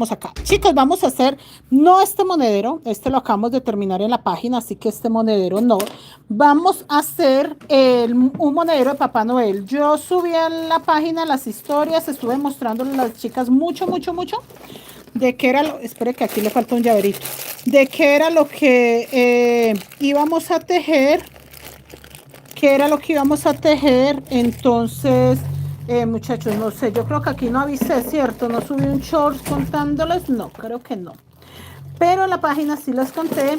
Vamos acá. Chicos, vamos a hacer, no este monedero, este lo acabamos de terminar en la página, así que este monedero no. Vamos a hacer un monedero de Papá Noel. Yo subí a la página las historias, estuve mostrándole a las chicas mucho, de qué era lo, espere que aquí le falta un llaverito, de qué era lo que íbamos a tejer, qué era lo que íbamos a tejer, entonces... muchachos, no sé, yo creo que aquí no avisé, ¿cierto? No subí un short contándoles, no, creo que no. Pero en la página sí les conté.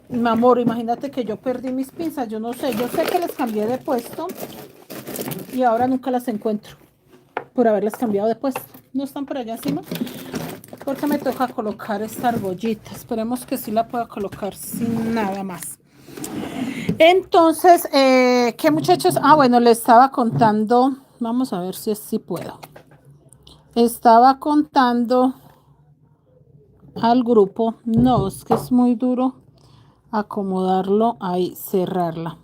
Mi amor, imagínate que yo perdí mis pinzas, yo no sé, yo sé que les cambié de puesto y ahora nunca las encuentro por haberlas cambiado de puesto. No están por allá encima, porque me toca colocar esta argollita. Esperemos que sí la pueda colocar sin nada más. Entonces, ¿qué muchachos? Ah, bueno, les estaba contando. Vamos a ver si sí puedo. Estaba contando al grupo. No, es que es muy duro acomodarlo ahí, cerrarla.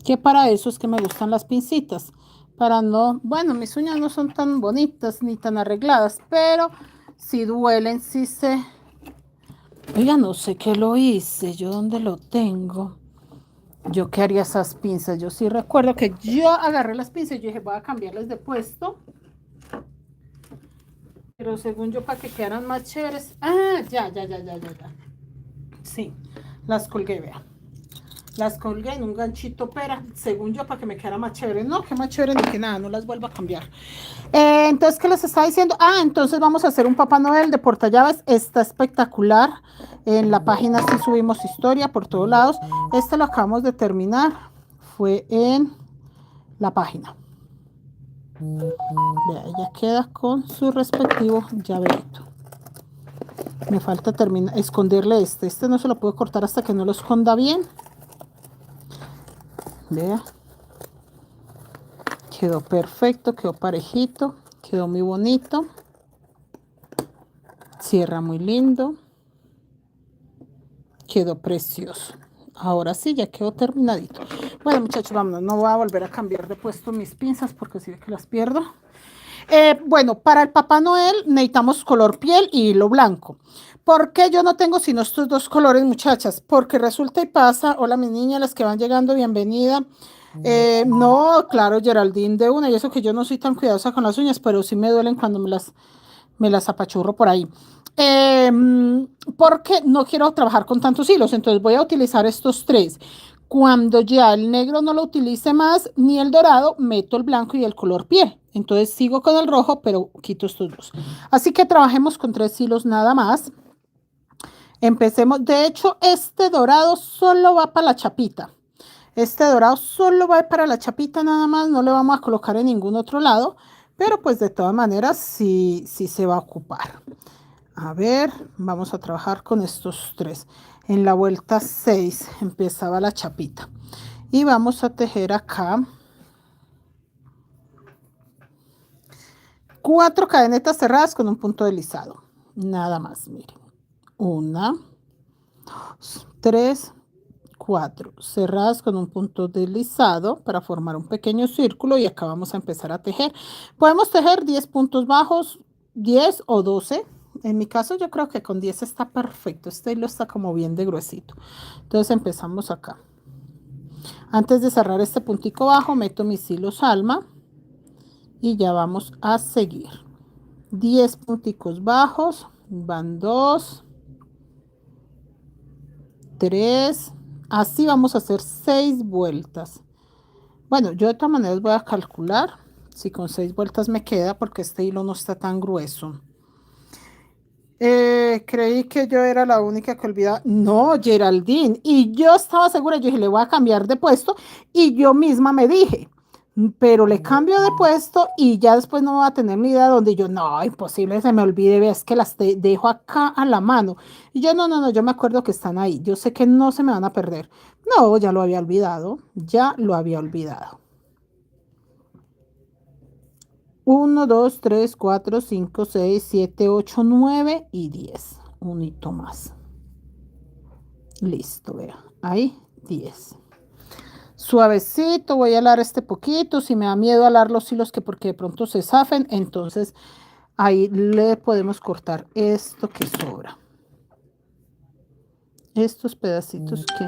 Que para eso es que me gustan las pincitas. Para no, bueno, mis uñas no son tan bonitas ni tan arregladas, pero si duelen, si se... Oiga, no sé qué lo hice, yo dónde lo tengo. Yo qué haría esas pinzas. Yo sí recuerdo que yo agarré las pinzas y yo dije, voy a cambiarles de puesto. Pero según yo, para que quedaran más chéveres. Ah, ya. Sí, las colgué, vea. Las colgué en un ganchito pera, según yo, para que me quedara más chévere. No, que más chévere ni que nada, no las vuelvo a cambiar. Entonces, ¿qué les estaba diciendo? Ah, entonces vamos a hacer un Papá Noel de portallaves. Está espectacular. En la página sí subimos historia por todos lados. Este lo acabamos de terminar. Fue en la página. Vea, ya queda con su respectivo llaverito. Me falta terminar, esconderle este. Este no se lo puedo cortar hasta que no lo esconda bien. Vea. Quedó perfecto, quedó parejito, quedó muy bonito. Cierra muy lindo. Quedó precioso. Ahora sí, ya quedó terminadito. Bueno, muchachos, vámonos. No voy a volver a cambiar de puesto mis pinzas porque si ve que las pierdo. Bueno, para el Papá Noel necesitamos color piel y hilo blanco. ¿Por qué yo no tengo sino estos dos colores, muchachas? Porque resulta y pasa, hola mis niñas, las que van llegando, bienvenida. No, claro, Geraldine de una, y eso que yo no soy tan cuidadosa con las uñas, pero sí me duelen cuando me las apachurro por ahí. Eh, Porque no quiero trabajar con tantos hilos, entonces voy a utilizar estos tres. Cuando ya el negro no lo utilice más, ni el dorado, meto el blanco y el color piel. Entonces sigo con el rojo, pero quito estos dos. Así que trabajemos con 3 hilos nada más. Empecemos. De hecho, este dorado solo va para la chapita. Este dorado solo va para la chapita nada más. No le vamos a colocar en ningún otro lado. Pero pues de todas maneras sí se va a ocupar. A ver, vamos a trabajar con estos 3. En la vuelta 6 empezaba la chapita. Y vamos a tejer acá 4 cadenetas cerradas con un punto deslizado. Nada más, miren. 1, 2, 3, 4. Cerradas con un punto deslizado para formar un pequeño círculo y acá vamos a empezar a tejer. Podemos tejer 10 puntos bajos, 10 o 12. En mi caso yo creo que con 10 está perfecto. Este hilo está como bien de gruesito. Entonces empezamos acá. Antes de cerrar este puntico bajo, meto mis hilos alma y ya vamos a seguir. 10 punticos bajos, van 2, 3, así vamos a hacer 6 vueltas. Bueno, yo de todas maneras voy a calcular si con 6 vueltas me queda porque este hilo no está tan grueso. Creí que yo era la única que olvidaba. No, Geraldine. Y yo estaba segura, yo dije, le voy a cambiar de puesto. Y yo misma me dije, pero le cambio de puesto y ya después no voy a tener ni idea donde yo, no, imposible, se me olvide, ves que las dejo acá a la mano. Y yo, no, yo me acuerdo que están ahí. Yo sé que no se me van a perder. No, ya lo había olvidado. Ya lo había olvidado. 1, 2, 3, 4, 5, 6, 7, 8, 9 y 10. Un hito más. Listo, vea. Ahí, 10. Suavecito, voy a alar este poquito. Si me da miedo alar los hilos que porque de pronto se zafen, entonces ahí le podemos cortar esto que sobra. Estos pedacitos que...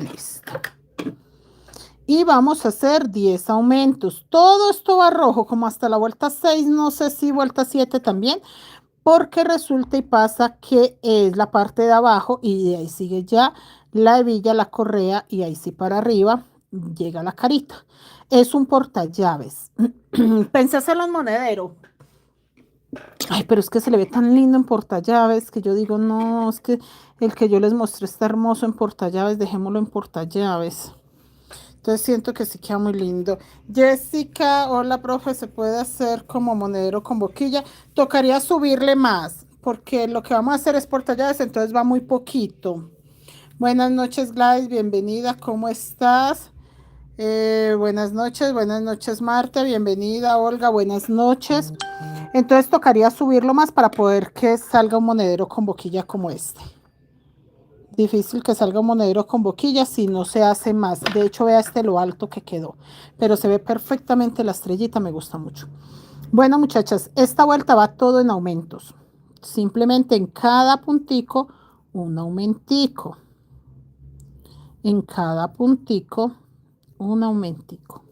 Listo. Y vamos a hacer 10 aumentos. Todo esto va rojo, como hasta la vuelta 6, no sé si vuelta 7 también, porque resulta y pasa que es la parte de abajo y de ahí sigue ya la hebilla, la correa y ahí sí para arriba llega la carita. Es un portallaves. Pensé hacerlo en monedero. Ay, pero es que se le ve tan lindo en portallaves que yo digo, no, es que el que yo les mostré está hermoso en portallaves, dejémoslo en portallaves. Entonces siento que sí queda muy lindo. Jessica, hola profe, ¿se puede hacer como monedero con boquilla? Tocaría subirle más, porque lo que vamos a hacer es portallaves, entonces va muy poquito. Buenas noches, Gladys, bienvenida, ¿cómo estás? Buenas noches, Marta, bienvenida, Olga, buenas noches. Entonces tocaría subirlo más para poder que salga un monedero con boquilla como este. Difícil que salga un monedero con boquilla si no se hace más. De hecho, vea lo alto que quedó. Pero se ve perfectamente la estrellita, me gusta mucho. Bueno, muchachas, esta vuelta va todo en aumentos. Simplemente en cada puntico, un aumentico. En cada puntico, un aumentico.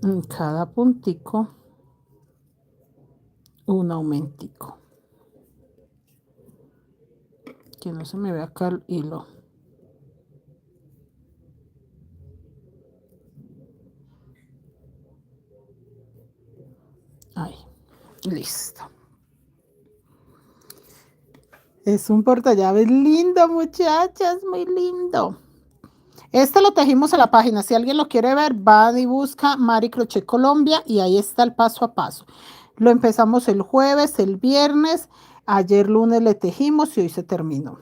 En cada puntico, un aumentico. Que no se me vea acá el hilo. Ahí, listo. Es un portallaves lindo, muchachas, muy lindo. Este lo tejimos en la página. Si alguien lo quiere ver, va y busca Mari Crochet Colombia y ahí está el paso a paso. Lo empezamos el jueves, el viernes, ayer lunes le tejimos y hoy se terminó.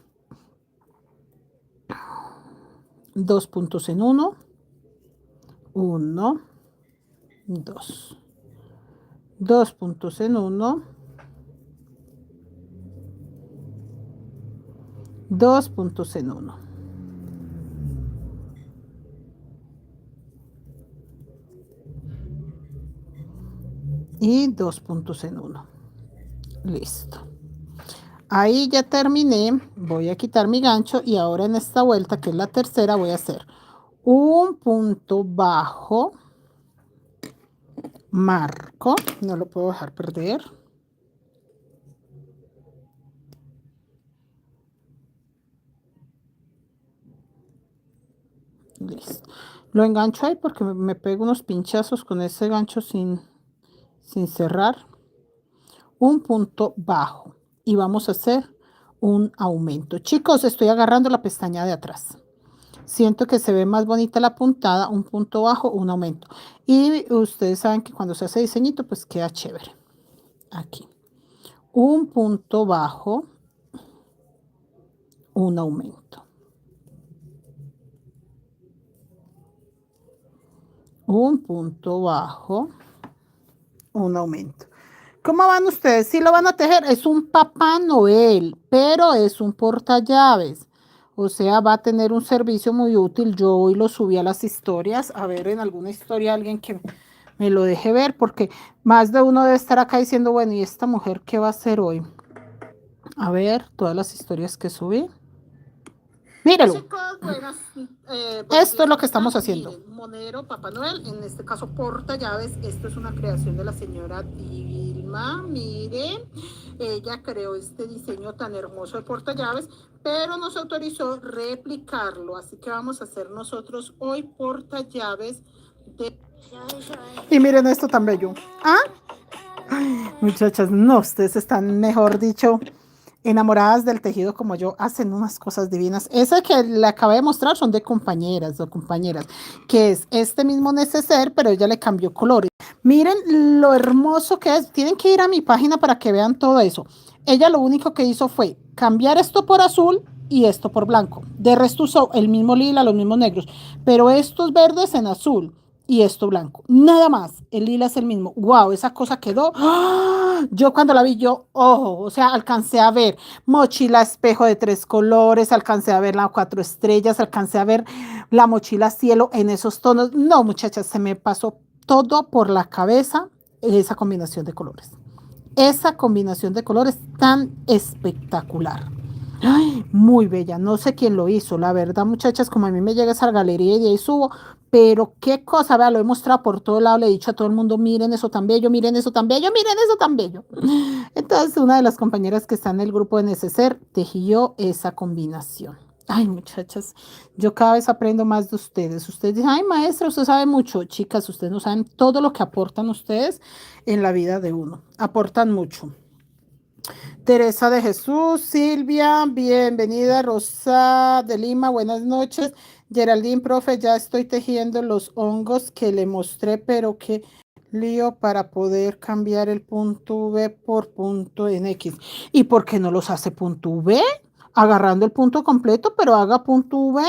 2 puntos en 1, 1, 2. 2 puntos en 1, 2 puntos en 1. Y 2 puntos en 1. Listo. Ahí ya terminé. Voy a quitar mi gancho y ahora en esta vuelta, que es la tercera, voy a hacer un punto bajo, marco, no lo puedo dejar perder. Listo. Lo engancho ahí porque me pego unos pinchazos con ese gancho sin cerrar. Un punto bajo y vamos a hacer un aumento. Chicos, estoy agarrando la pestaña de atrás. Siento que se ve más bonita la puntada, un punto bajo, un aumento. Y ustedes saben que cuando se hace diseñito, pues queda chévere. Aquí. Un punto bajo, un aumento. Un punto bajo, un aumento. ¿Cómo van ustedes? Si lo van a tejer, es un Papá Noel, pero es un portallaves. O sea, va a tener un servicio muy útil. Yo hoy lo subí a las historias. A ver, en alguna historia alguien que me lo deje ver, porque más de uno debe estar acá diciendo, bueno, ¿y esta mujer qué va a hacer hoy? A ver, todas las historias que subí. Míralo. Chicos, esto es lo que estamos haciendo. Miren, monedero Papá Noel, en este caso portallaves. Esto es una creación de la señora Vilma. Miren, ella creó este diseño tan hermoso de portallaves, pero nos autorizó replicarlo. Así que vamos a hacer nosotros hoy portallaves de... Y miren esto tan bello. ¿Ah? Ay, muchachas, no, ustedes están, mejor dicho, enamoradas del tejido como yo, hacen unas cosas divinas. Esa que le acabé de mostrar son de compañeras, que es este mismo neceser, pero ella le cambió colores. Miren lo hermoso que es. Tienen que ir a mi página para que vean todo eso. Ella lo único que hizo fue cambiar esto por azul y esto por blanco. De resto usó el mismo lila, los mismos negros, pero estos verdes en azul y esto blanco. Nada más, el lila es el mismo. Wow, esa cosa quedó. ¡Ah! Yo cuando la vi, yo, ojo, o sea, alcancé a ver mochila espejo de 3 colores, alcancé a ver la 4 estrellas, alcancé a ver la mochila cielo en esos tonos. No, muchachas, se me pasó todo por la cabeza esa combinación de colores. Esa combinación de colores tan espectacular. Ay, muy bella, no sé quién lo hizo, la verdad, muchachas, como a mí me llega esa galería y de ahí subo, pero qué cosa, vea, lo he mostrado por todo lado, le he dicho a todo el mundo, miren eso tan bello, miren eso tan bello, miren eso tan bello. Entonces, una de las compañeras que está en el grupo de Neceser tejió esa combinación. Ay, muchachas, yo cada vez aprendo más de ustedes. Ustedes dicen, ay, maestra, usted sabe mucho. Chicas, ustedes no saben todo lo que aportan ustedes en la vida de uno. Aportan mucho. Teresa de Jesús, Silvia, bienvenida, Rosa de Lima, buenas noches. Geraldine, profe, ya estoy tejiendo los hongos que le mostré, pero qué lío para poder cambiar el punto V por punto en X. ¿Y por qué no los hace punto V? Agarrando el punto completo, pero haga punto V.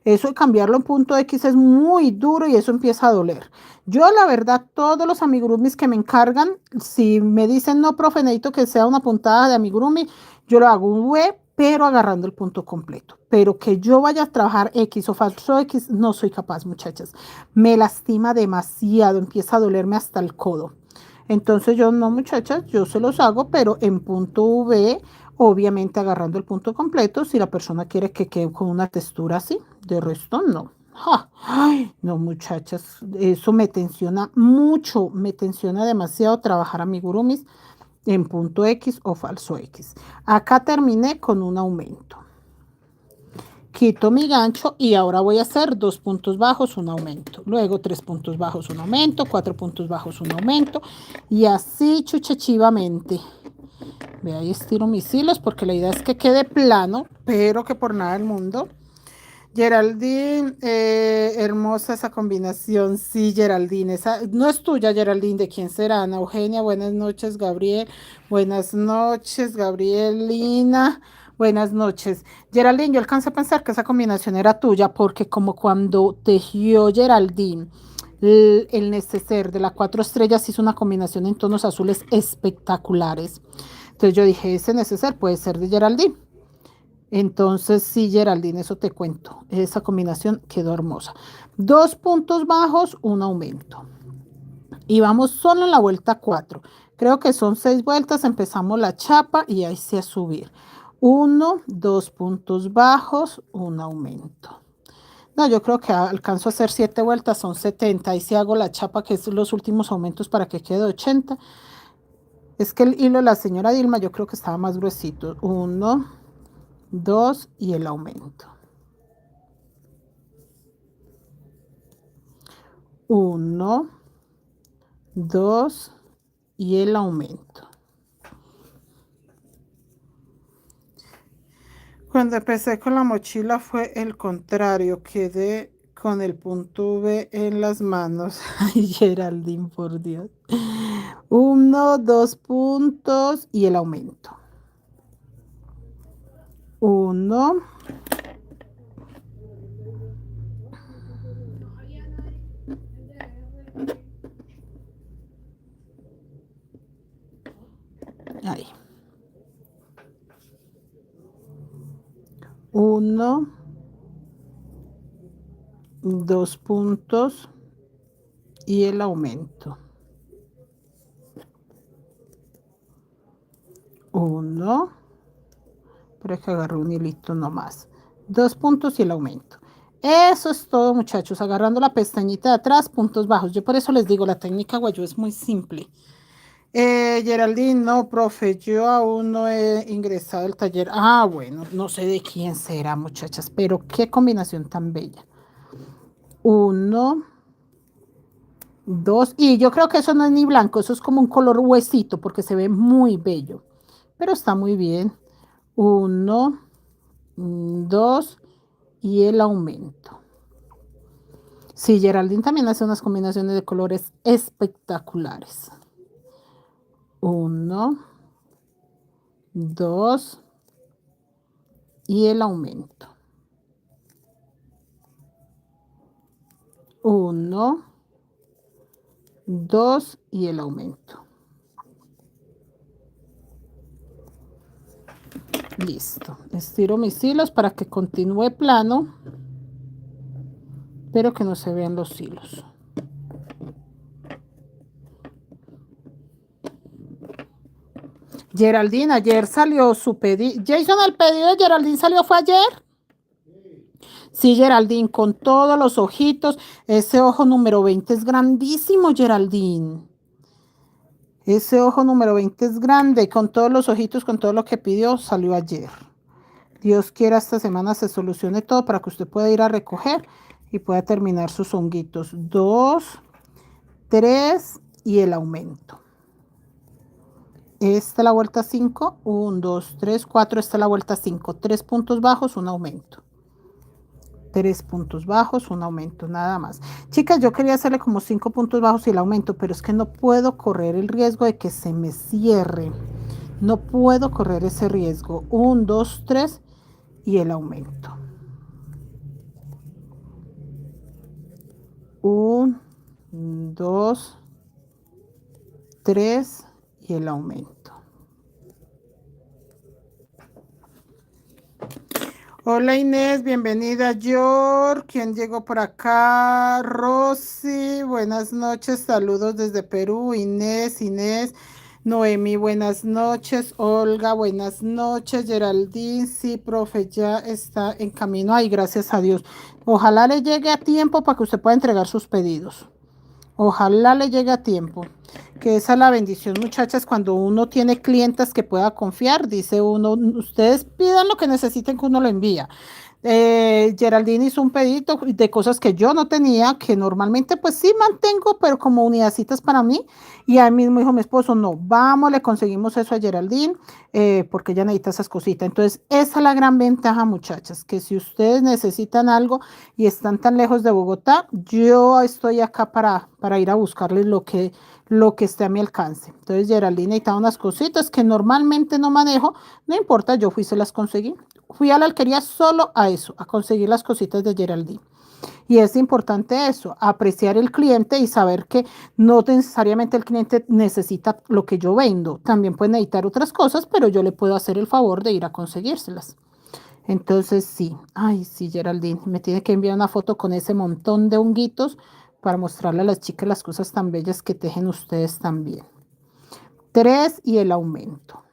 Eso de cambiarlo en punto X es muy duro y eso empieza a doler. Yo, la verdad, todos los amigurumis que me encargan, si me dicen, no, profe, necesito que sea una puntada de amigurumi, yo lo hago un V, pero agarrando el punto completo. Pero que yo vaya a trabajar X o falso X, no soy capaz, muchachas. Me lastima demasiado, empieza a dolerme hasta el codo. Entonces yo no, muchachas, yo se los hago, pero en punto V, obviamente agarrando el punto completo, si la persona quiere que quede con una textura así, de resto no. ¡Ja! Ay, no, muchachas, eso me tensiona mucho, me tensiona demasiado trabajar amigurumis en punto X o falso X. Acá terminé con un aumento. Quito mi gancho y ahora voy a hacer 2 puntos bajos, un aumento. Luego 3 puntos bajos, un aumento, 4 puntos bajos, un aumento. Y así chuchachivamente. Ve ahí estiro mis hilos porque la idea es que quede plano, pero que por nada del mundo. Geraldine, hermosa esa combinación. Sí, Geraldine, esa no es tuya, Geraldine. ¿De quién será? Ana Eugenia, buenas noches, Gabriel. Buenas noches, Gabrielina. Buenas noches. Geraldine, yo alcancé a pensar que esa combinación era tuya porque como cuando tejió Geraldine el neceser de la 4 estrellas hizo una combinación en tonos azules espectaculares. Entonces yo dije, ese neceser puede ser de Geraldine. Entonces, sí, Geraldine, eso te cuento. Esa combinación quedó hermosa. 2 puntos bajos, un aumento. Y vamos solo en la vuelta 4. Creo que son 6 vueltas. Empezamos la chapa y ahí sí a subir. 1, 2 puntos bajos, un aumento. No, yo creo que alcanzo a hacer 7 vueltas, son 70. Y si hago la chapa, que es los últimos aumentos para que quede 80. Es que el hilo de la señora Dilma yo creo que estaba más gruesito. 1, 2 y el aumento. 1, 2 y el aumento. Cuando empecé con la mochila fue el contrario, quedé con el punto V en las manos. Ay, Geraldine, por Dios. 1, 2 puntos y el aumento. 1, ahí. 1, 2 puntos y el aumento. 1, pero es que agarré un hilito nomás. 2 puntos y el aumento. Eso es todo, muchachos. Agarrando la pestañita de atrás, puntos bajos. Yo por eso les digo, la técnica guayú es muy simple. Geraldine, no, profe, yo aún no he ingresado al taller. Ah, bueno, no sé de quién será, muchachas, pero qué combinación tan bella. 1, 2, y yo creo que eso no es ni blanco, eso es como un color huesito porque se ve muy bello, pero está muy bien. 1, 2 y el aumento. Sí, Geraldine también hace unas combinaciones de colores espectaculares. 1, 2 y el aumento. 1, 2 y el aumento. Listo. Estiro mis hilos para que continúe plano, pero que no se vean los hilos. Geraldine, ayer salió su pedido. Jason, el pedido de Geraldine salió, ¿fue ayer? Sí, Geraldine, con todos los ojitos. Ese ojo número 20 es grandísimo, Geraldine. Ese ojo número 20 es grande, con todos los ojitos, con todo lo que pidió, salió ayer. Dios quiera esta semana se solucione todo para que usted pueda ir a recoger y pueda terminar sus honguitos. 2, 3 y el aumento. Esta es la vuelta 5, 1, 2, 3, 4, esta es la vuelta 5, 3 puntos bajos, un aumento. 3 puntos bajos, un aumento, nada más. Chicas, yo quería hacerle como 5 puntos bajos y el aumento, pero es que no puedo correr el riesgo de que se me cierre. No puedo correr ese riesgo. 1, 2, 3 y el aumento. 1, 2, 3 y el aumento. Hola Inés, bienvenida. York, ¿quién llegó por acá? Rosy, buenas noches, saludos desde Perú. Inés, Noemi, buenas noches. Olga, buenas noches. Geraldine, sí, profe, ya está en camino. Ay, gracias a Dios. Ojalá le llegue a tiempo para que usted pueda entregar sus pedidos. Ojalá le llegue a tiempo. Que esa es la bendición, muchachas, cuando uno tiene clientes que pueda confiar, dice uno, ustedes pidan lo que necesiten que uno lo envía. Geraldine hizo un pedido de cosas que yo no tenía, que normalmente pues sí mantengo, pero como unidadcitas para mí. Y ahí mismo dijo mi esposo, no, vamos, le conseguimos eso a Geraldine, porque ella necesita esas cositas. Entonces, esa es la gran ventaja, muchachas, que si ustedes necesitan algo y están tan lejos de Bogotá, yo estoy acá para ir a buscarles lo que esté a mi alcance. Entonces, Geraldine necesitaba unas cositas que normalmente no manejo, no importa, yo fui y se las conseguí. Fui a la alquería solo a eso, a conseguir las cositas de Geraldine. Y es importante eso, apreciar el cliente y saber que no necesariamente el cliente necesita lo que yo vendo. También puede necesitar otras cosas, pero yo le puedo hacer el favor de ir a conseguírselas. Entonces sí, ay sí, Geraldine, me tiene que enviar una foto con ese montón de honguitos para mostrarle a las chicas las cosas tan bellas que tejen ustedes también. 3 y el aumento.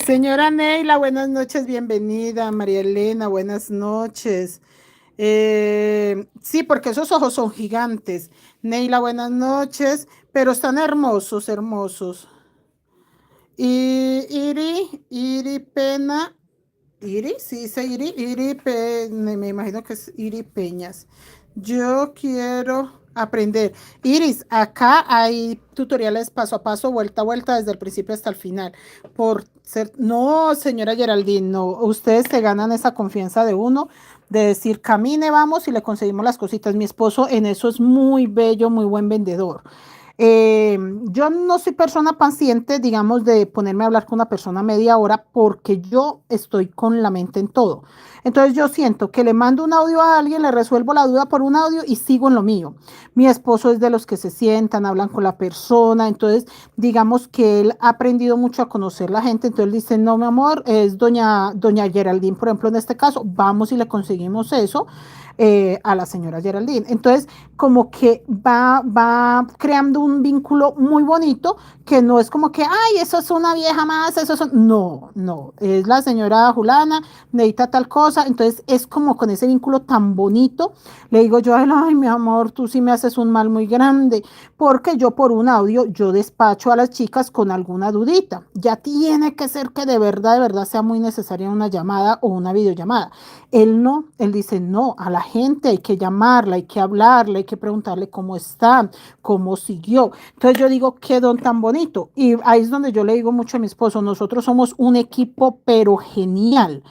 Señora Neila, buenas noches, bienvenida. María Elena, buenas noches. Sí, porque esos ojos son gigantes. Neila, buenas noches, pero están hermosos, hermosos. Y Iri Pena, Iri, sí dice Iri, me imagino que es Iri Peñas. Yo quiero aprender. Iris, acá hay tutoriales paso a paso, vuelta a vuelta, desde el principio hasta el final. Por ser, no, señora Geraldine, no, ustedes se ganan esa confianza de uno, de decir, camine, vamos y le conseguimos las cositas. Mi esposo en eso es muy bello, muy buen vendedor. Yo no soy persona paciente, digamos, de ponerme a hablar con una persona media hora porque yo estoy con la mente en todo. Entonces yo siento que le mando un audio a alguien, le resuelvo la duda por un audio y sigo en lo mío. Mi esposo es de los que se sientan, hablan con la persona, entonces digamos que él ha aprendido mucho a conocer la gente, entonces él dice, no, mi amor, es doña Geraldine, por ejemplo, en este caso, vamos y le conseguimos eso. A la señora Geraldine. Entonces, como que va creando un vínculo muy bonito, que no es como que, ay, eso es una vieja más, eso es... No, no, es la señora Julana, necesita tal cosa, entonces es como con ese vínculo tan bonito, le digo yo a él, ay, mi amor, tú sí me haces un mal muy grande, porque yo por un audio, yo despacho a las chicas con alguna dudita, ya tiene que ser que de verdad sea muy necesaria una llamada o una videollamada. Él no, él dice, no, a la gente hay que llamarla, hay que hablarle, hay que preguntarle cómo está, cómo siguió. Entonces yo digo, qué don tan bonito. Y ahí es donde yo le digo mucho a mi esposo, nosotros somos un equipo, pero genial.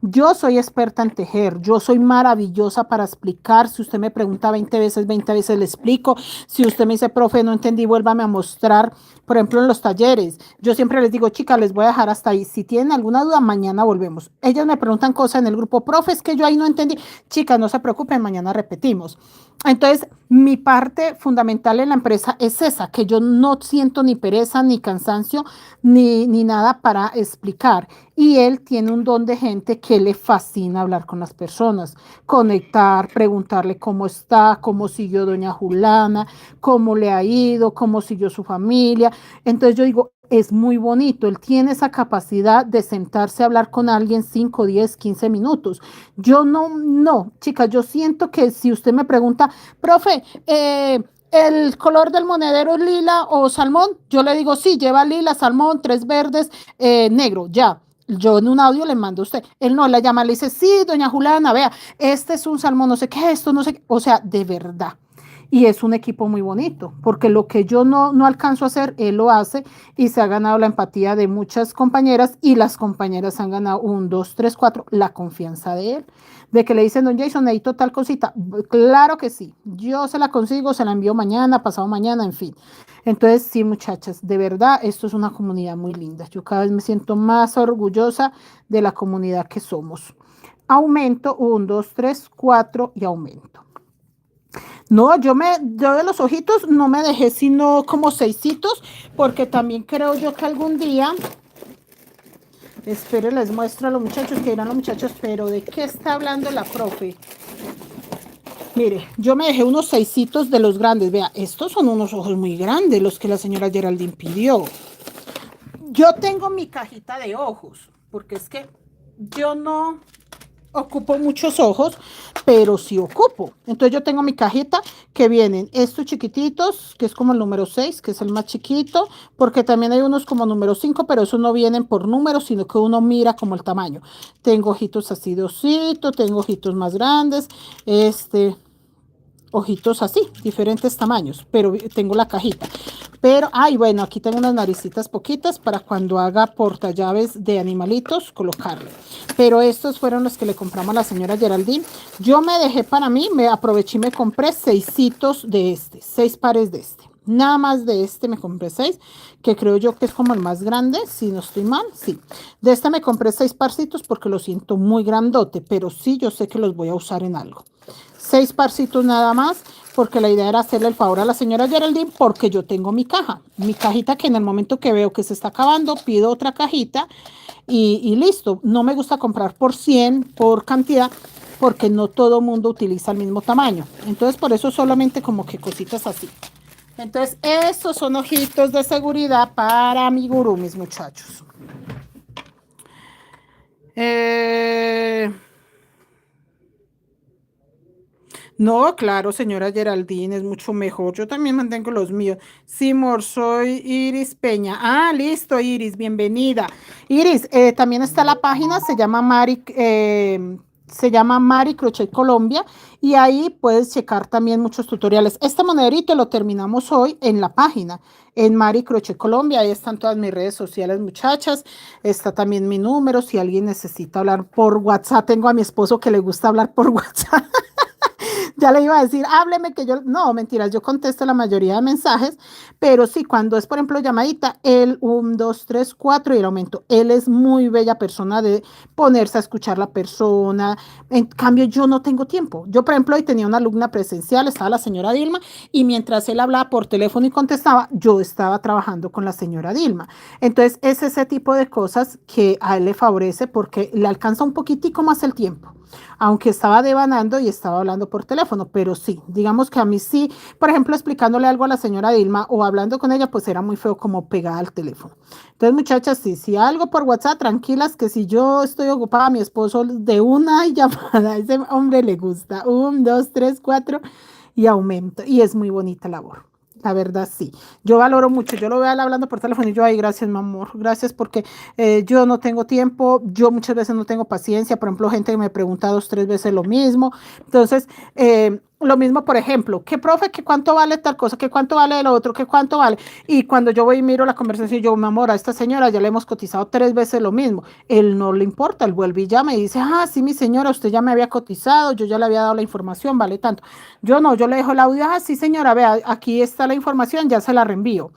Yo soy experta en tejer, yo soy maravillosa para explicar. Si usted me pregunta 20 veces le explico. Si usted me dice, profe, no entendí, vuélvame a mostrar. Por ejemplo, en los talleres, yo siempre les digo, chicas, les voy a dejar hasta ahí. Si tienen alguna duda, mañana volvemos. Ellas me preguntan cosas en el grupo, profe, es que yo ahí no entendí. Chicas, no se preocupen, mañana repetimos. Entonces, mi parte fundamental en la empresa es esa, que yo no siento ni pereza, ni cansancio, ni nada para explicar. Y él tiene un don de gente que le fascina hablar con las personas, conectar, preguntarle cómo está, cómo siguió doña Julana, cómo le ha ido, cómo siguió su familia. Entonces yo digo, es muy bonito, él tiene esa capacidad de sentarse a hablar con alguien 5, 10, 15 minutos. Yo no, chicas, yo siento que si usted me pregunta, profe, ¿el color del monedero es lila o salmón? Yo le digo, sí, lleva lila, salmón, tres verdes, negro, ya. Yo en un audio le mando a usted. Él no la llama, le dice, sí, doña Juliana, vea, este es un salmón, no sé qué, esto, no sé qué. O sea, de verdad. Y es un equipo muy bonito, porque lo que yo no alcanzo a hacer, él lo hace y se ha ganado la empatía de muchas compañeras y las compañeras han ganado un, dos, tres, cuatro, la confianza de él. De que le dicen, don Jason, necesito tal cosita. Claro que sí, yo se la consigo, se la envío mañana, pasado mañana, en fin. Entonces, sí, muchachas, de verdad, esto es una comunidad muy linda. Yo cada vez me siento más orgullosa de la comunidad que somos. Aumento, un, dos, tres, cuatro y aumento. No, yo de los ojitos no me dejé sino como seisitos, porque también creo yo que algún día, espere, les muestro a los muchachos, que dirán los muchachos, pero ¿de qué está hablando la profe? Mire, yo me dejé unos seisitos de los grandes, vea, estos son unos ojos muy grandes, los que la señora Geraldine pidió. Yo tengo mi cajita de ojos, porque es que yo no ocupo muchos ojos, pero sí ocupo. Entonces yo tengo mi cajita que vienen estos chiquititos, que es como el número 6, que es el más chiquito, porque también hay unos como número 5, pero esos no vienen por números, sino que uno mira como el tamaño. Tengo ojitos así de osito, tengo ojitos más grandes, ojitos así, diferentes tamaños, pero tengo la cajita. Pero, ay, bueno, aquí tengo unas naricitas poquitas para cuando haga portallaves de animalitos, colocarle. Pero estos fueron los que le compramos a la señora Geraldine. Yo me dejé para mí, me aproveché y me compré seisitos de este, 6 pares de este. Nada más de este me compré 6, que creo yo que es como el más grande, si no estoy mal, sí. De este me compré 6 parcitos porque lo siento muy grandote, pero sí yo sé que los voy a usar en algo. 6 parcitos nada más, porque la idea era hacerle el favor a la señora Geraldine, porque yo tengo mi cajita que en el momento que veo que se está acabando, pido otra cajita y listo. No me gusta comprar por 100, por cantidad, porque no todo mundo utiliza el mismo tamaño. Entonces, por eso solamente como que cositas así. Entonces, estos son ojitos de seguridad para mi gurú, mis muchachos. No, claro, señora Geraldine, es mucho mejor. Yo también mantengo los míos. Simor, soy Iris Peña. Ah, listo, Iris, bienvenida. Iris, también está la página, se llama Mari Crochet Colombia, y ahí puedes checar también muchos tutoriales. Este monederito lo terminamos hoy en la página, en Mari Crochet Colombia. Ahí están todas mis redes sociales, muchachas. Está también mi número. Si alguien necesita hablar por WhatsApp, tengo a mi esposo que le gusta hablar por WhatsApp. Ya le iba a decir, hábleme que yo, no, mentiras, yo contesto la mayoría de mensajes, pero sí, cuando es, por ejemplo, llamadita, el 1, 2, 3, 4 y el aumento. Él es muy bella persona de ponerse a escuchar la persona. En cambio, yo no tengo tiempo. Yo, por ejemplo, hoy tenía una alumna presencial, estaba la señora Dilma, y mientras él hablaba por teléfono y contestaba, yo estaba trabajando con la señora Dilma. Entonces, es ese tipo de cosas que a él le favorece porque le alcanza un poquitico más el tiempo, aunque estaba devanando y estaba hablando por teléfono, pero sí, digamos que a mí sí, por ejemplo, explicándole algo a la señora Dilma o hablando con ella, pues era muy feo como pegada al teléfono. Entonces, muchachas, sí, si algo por WhatsApp, tranquilas, que si yo estoy ocupada, mi esposo de una llamada, a ese hombre le gusta, 1, 2, 3, 4 y aumento, y es muy bonita labor. La verdad, sí. Yo valoro mucho. Yo lo veo hablando por teléfono y yo, ay, gracias, mi amor. Gracias porque yo no tengo tiempo. Yo muchas veces no tengo paciencia. Por ejemplo, gente que me pregunta 2, 3 veces lo mismo. Entonces, lo mismo, por ejemplo, ¿qué profe, que cuánto vale tal cosa, que cuánto vale lo otro, que cuánto vale? Y cuando yo voy y miro la conversación, yo, mi amor, a esta señora ya le hemos cotizado 3 veces lo mismo. Él no le importa, él vuelve y llama y dice, ah, sí, mi señora, usted ya me había cotizado, yo ya le había dado la información, vale tanto. Yo no, yo le dejo el audio, ah, sí, señora, vea, aquí está la información, ya se la reenvío.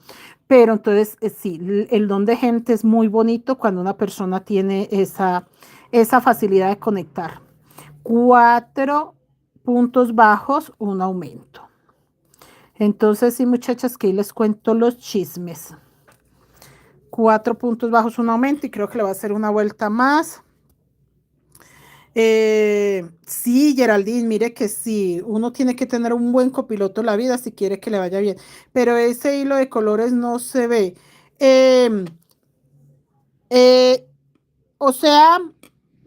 Pero entonces, sí, el don de gente es muy bonito cuando una persona tiene esa facilidad de conectar. 4 puntos bajos, un aumento. Entonces, sí, muchachas, que ahí les cuento los chismes. 4 puntos bajos, un aumento y creo que le va a hacer una vuelta más. Sí, Geraldine, mire que sí, uno tiene que tener un buen copiloto en la vida si quiere que le vaya bien, pero ese hilo de colores no se ve. Eh, eh, o sea,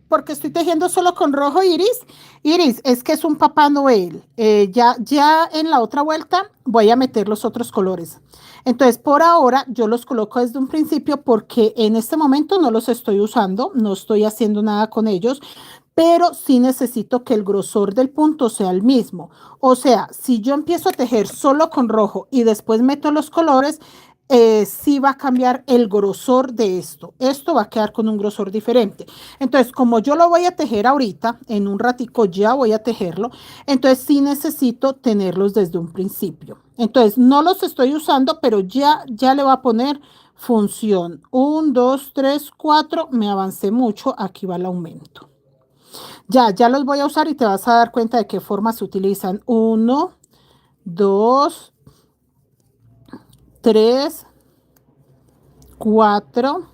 porque estoy tejiendo solo con rojo iris. Iris, es que es un Papá Noel. Ya en la otra vuelta voy a meter los otros colores. Entonces, por ahora yo los coloco desde un principio porque en este momento no los estoy usando, no estoy haciendo nada con ellos, pero sí necesito que el grosor del punto sea el mismo. O sea, si yo empiezo a tejer solo con rojo y después meto los colores, sí va a cambiar el grosor de esto. Esto va a quedar con un grosor diferente. Entonces, como yo lo voy a tejer ahorita, en un ratico ya voy a tejerlo, entonces sí necesito tenerlos desde un principio. Entonces, no los estoy usando, pero ya le voy a poner función. 1, 2, 3, 4, me avancé mucho, aquí va el aumento. Ya los voy a usar y te vas a dar cuenta de qué forma se utilizan. 1, 2, 3, 4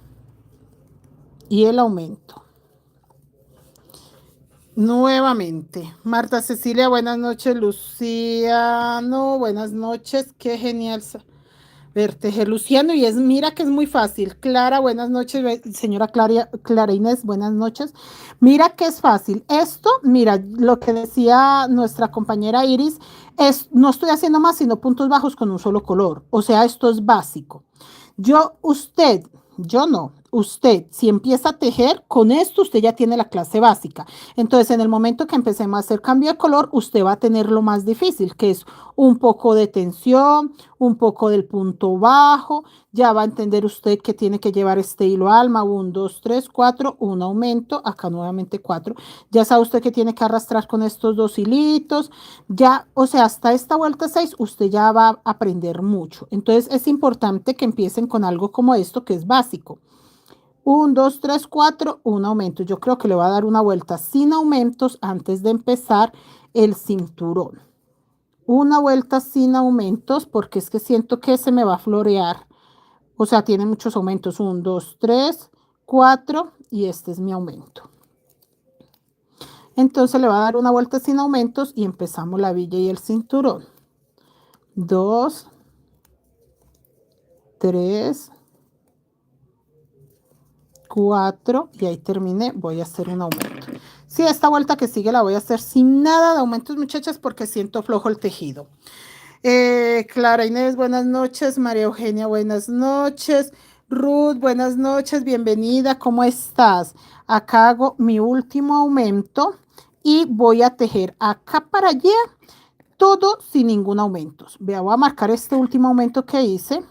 y el aumento. Nuevamente, Marta Cecilia, buenas noches, Luciano, buenas noches, qué genial verte, Luciano, y mira que es muy fácil. Clara, buenas noches, señora Clara Inés, buenas noches. Mira que es fácil. Esto, mira, lo que decía nuestra compañera Iris, no estoy haciendo más sino puntos bajos con un solo color. O sea, esto es básico. Yo no. Usted, si empieza a tejer, con esto usted ya tiene la clase básica. Entonces, en el momento que empecemos a hacer cambio de color, usted va a tener lo más difícil, que es un poco de tensión, un poco del punto bajo. Ya va a entender usted que tiene que llevar este hilo alma, 1, 2, 3, 4, un aumento, acá nuevamente 4. Ya sabe usted que tiene que arrastrar con estos 2 hilitos. Ya, o sea, hasta esta vuelta 6, usted ya va a aprender mucho. Entonces, es importante que empiecen con algo como esto, que es básico. 1, 2, 3, 4, un aumento. Yo creo que le va a dar una vuelta sin aumentos antes de empezar el cinturón. Una vuelta sin aumentos porque es que siento que se me va a florear. O sea, tiene muchos aumentos. 1, 2, 3, 4 y este es mi aumento. Entonces le va a dar una vuelta sin aumentos y empezamos la villa y el cinturón. 2, 3, 4 y ahí terminé. Voy a hacer un aumento. Sí, esta vuelta que sigue la voy a hacer sin nada de aumentos, muchachas, porque siento flojo el tejido. Clara Inés, buenas noches. María Eugenia, buenas noches. Ruth, buenas noches, bienvenida. ¿Cómo estás? Acá hago mi último aumento y voy a tejer acá para allá todo sin ningún aumento. Vea, voy a marcar este último aumento que hice.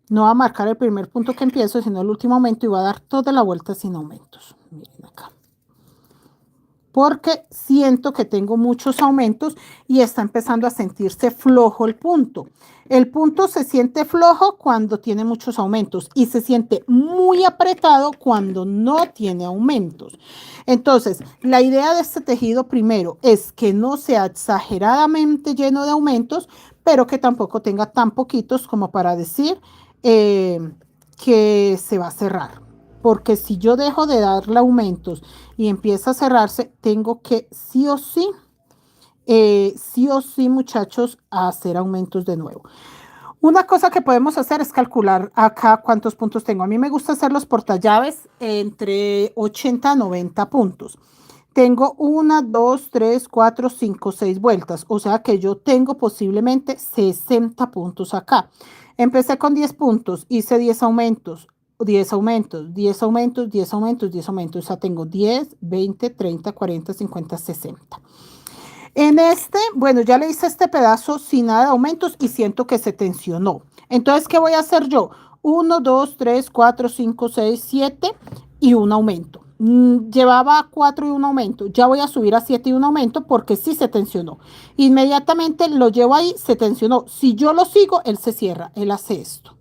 No va a marcar el primer punto que empiezo, sino el último aumento y va a dar toda la vuelta sin aumentos. Miren acá. Porque siento que tengo muchos aumentos y está empezando a sentirse flojo el punto. El punto se siente flojo cuando tiene muchos aumentos y se siente muy apretado cuando no tiene aumentos. Entonces, la idea de este tejido primero es que no sea exageradamente lleno de aumentos, pero que tampoco tenga tan poquitos como para decir que se va a cerrar. Porque si yo dejo de darle aumentos y empieza a cerrarse, tengo que sí o sí, muchachos, a hacer aumentos de nuevo. Una cosa que podemos hacer es calcular acá cuántos puntos tengo. A mí me gusta hacer los portallaves entre 80 a 90 puntos. Tengo 1, 2, 3, 4, 5, 6 vueltas. O sea que yo tengo posiblemente 60 puntos acá. Empecé con 10 puntos, hice 10 aumentos, 10 aumentos, 10 aumentos, 10 aumentos, 10 aumentos. O sea, tengo 10, 20, 30, 40, 50, 60. En este, bueno, ya le hice este pedazo sin nada de aumentos y siento que se tensionó. Entonces, ¿qué voy a hacer yo? 1, 2, 3, 4, 5, 6, 7 y un aumento. Llevaba 4 y un aumento. Ya voy a subir a 7 y un aumento porque sí se tensionó. Inmediatamente lo llevo ahí, se tensionó. Si yo lo sigo, él se cierra. Él hace esto.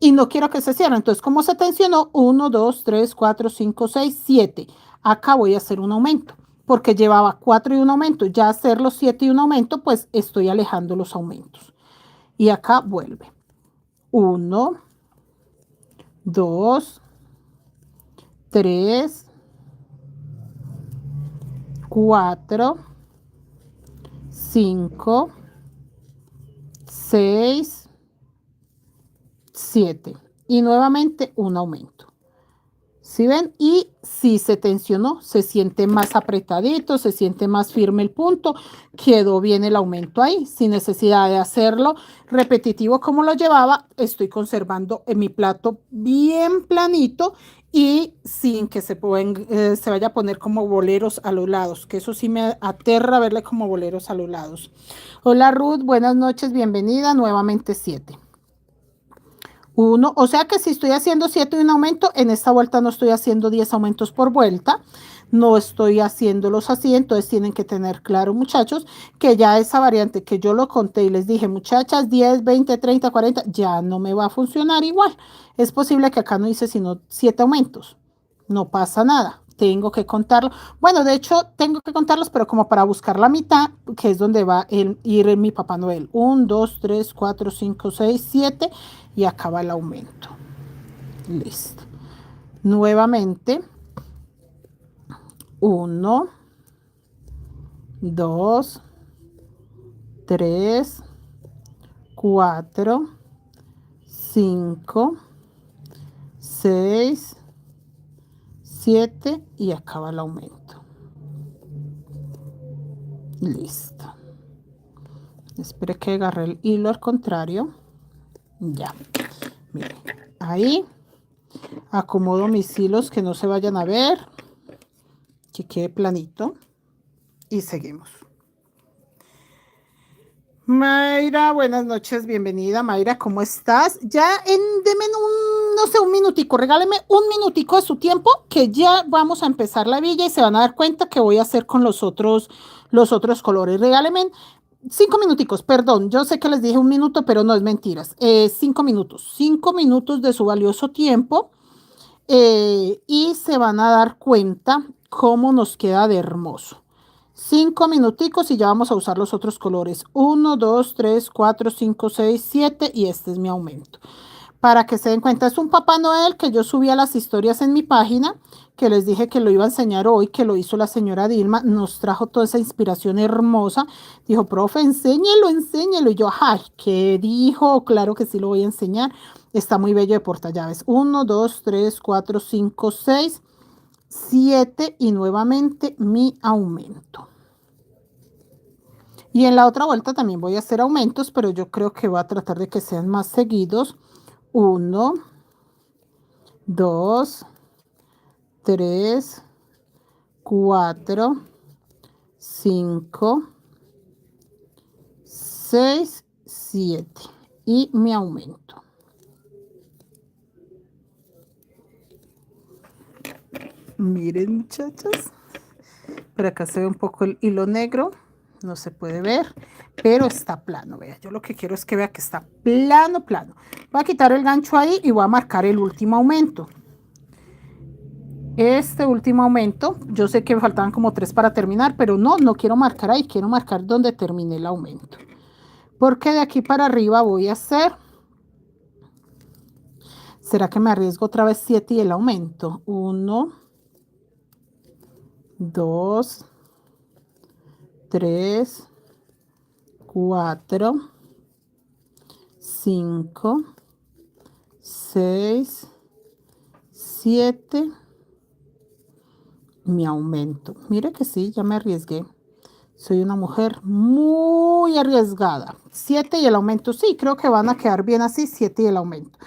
Y no quiero que se cierre. Entonces, como se tensionó, 1, 2, 3, 4, 5, 6, 7. Acá voy a hacer un aumento porque llevaba 4 y un aumento. Ya hacer los 7 y un aumento, pues estoy alejando los aumentos. Y acá vuelve. 1, 2, 3, 4, 5, 6, 7. Y nuevamente un aumento. ¿Sí ven? Y si se tensionó, se siente más apretadito, se siente más firme el punto, quedó bien el aumento ahí, sin necesidad de hacerlo repetitivo como lo llevaba. Estoy conservando en mi plato bien planito y sin que se vaya a poner como boleros a los lados, que eso sí me aterra verle como boleros a los lados. Hola Ruth, buenas noches, bienvenida, nuevamente 7. 1, o sea que si estoy haciendo 7 y un aumento, en esta vuelta no estoy haciendo 10 aumentos por vuelta, no estoy haciéndolos así, entonces tienen que tener claro, muchachos, que ya esa variante que yo lo conté y les dije, muchachas, 10, 20, 30, 40, ya no me va a funcionar igual. Es posible que acá no hice sino 7 aumentos, no pasa nada. Tengo que contarlo. Bueno, de hecho, tengo que contarlos, pero como para buscar la mitad, que es donde va a ir mi Papá Noel. 1, 2, 3, 4, 5, 6, 7 y acaba el aumento. Listo. Nuevamente. 1, 2, 3, 4, 5, 6, 7 y acaba el aumento. Listo. Espere que agarre el hilo al contrario. Ya. Miren, ahí acomodo mis hilos que no se vayan a ver, que quede planito y seguimos. Mayra, buenas noches, bienvenida. Mayra, ¿cómo estás? Ya deme no sé, un minutico, regáleme un minutico de su tiempo que ya vamos a empezar la villa y se van a dar cuenta que voy a hacer con los otros colores. Regáleme 5 minuticos, perdón, yo sé que les dije un minuto, pero no es mentiras. 5 minutos, 5 minutos de su valioso tiempo y se van a dar cuenta cómo nos queda de hermoso. 5 minuticos y ya vamos a usar los otros colores. 1, 2, 3, 4, 5, 6, 7 y este es mi aumento. Para que se den cuenta, es un Papá Noel que yo subí a las historias en mi página, que les dije que lo iba a enseñar hoy, que lo hizo la señora Dilma, nos trajo toda esa inspiración hermosa. Dijo, profe, enséñelo, enséñelo. Y yo, ay, ¿qué dijo? Claro que sí lo voy a enseñar. Está muy bello de portallaves. 1, 2, 3, 4, 5, 6, 7 y nuevamente mi aumento. Y en la otra vuelta también voy a hacer aumentos, pero yo creo que voy a tratar de que sean más seguidos. 1, 2, 3, 4, 5, 6, 7 y mi aumento. Miren, muchachas, por acá se ve un poco el hilo negro, no se puede ver, pero está plano. Vea, yo lo que quiero es que vea que está plano, plano. Voy a quitar el gancho ahí y voy a marcar el último aumento. Este último aumento, yo sé que me faltaban como 3 para terminar, pero no quiero marcar ahí, quiero marcar donde terminé el aumento. Porque de aquí para arriba voy a hacer, ¿será que me arriesgo otra vez 7 y el aumento? 1, 2, 3, 4, 5, 6, 7, mi aumento. Mire que sí, ya me arriesgué. Soy una mujer muy arriesgada. 7 y el aumento, sí, creo que van a quedar bien así, 7 y el aumento.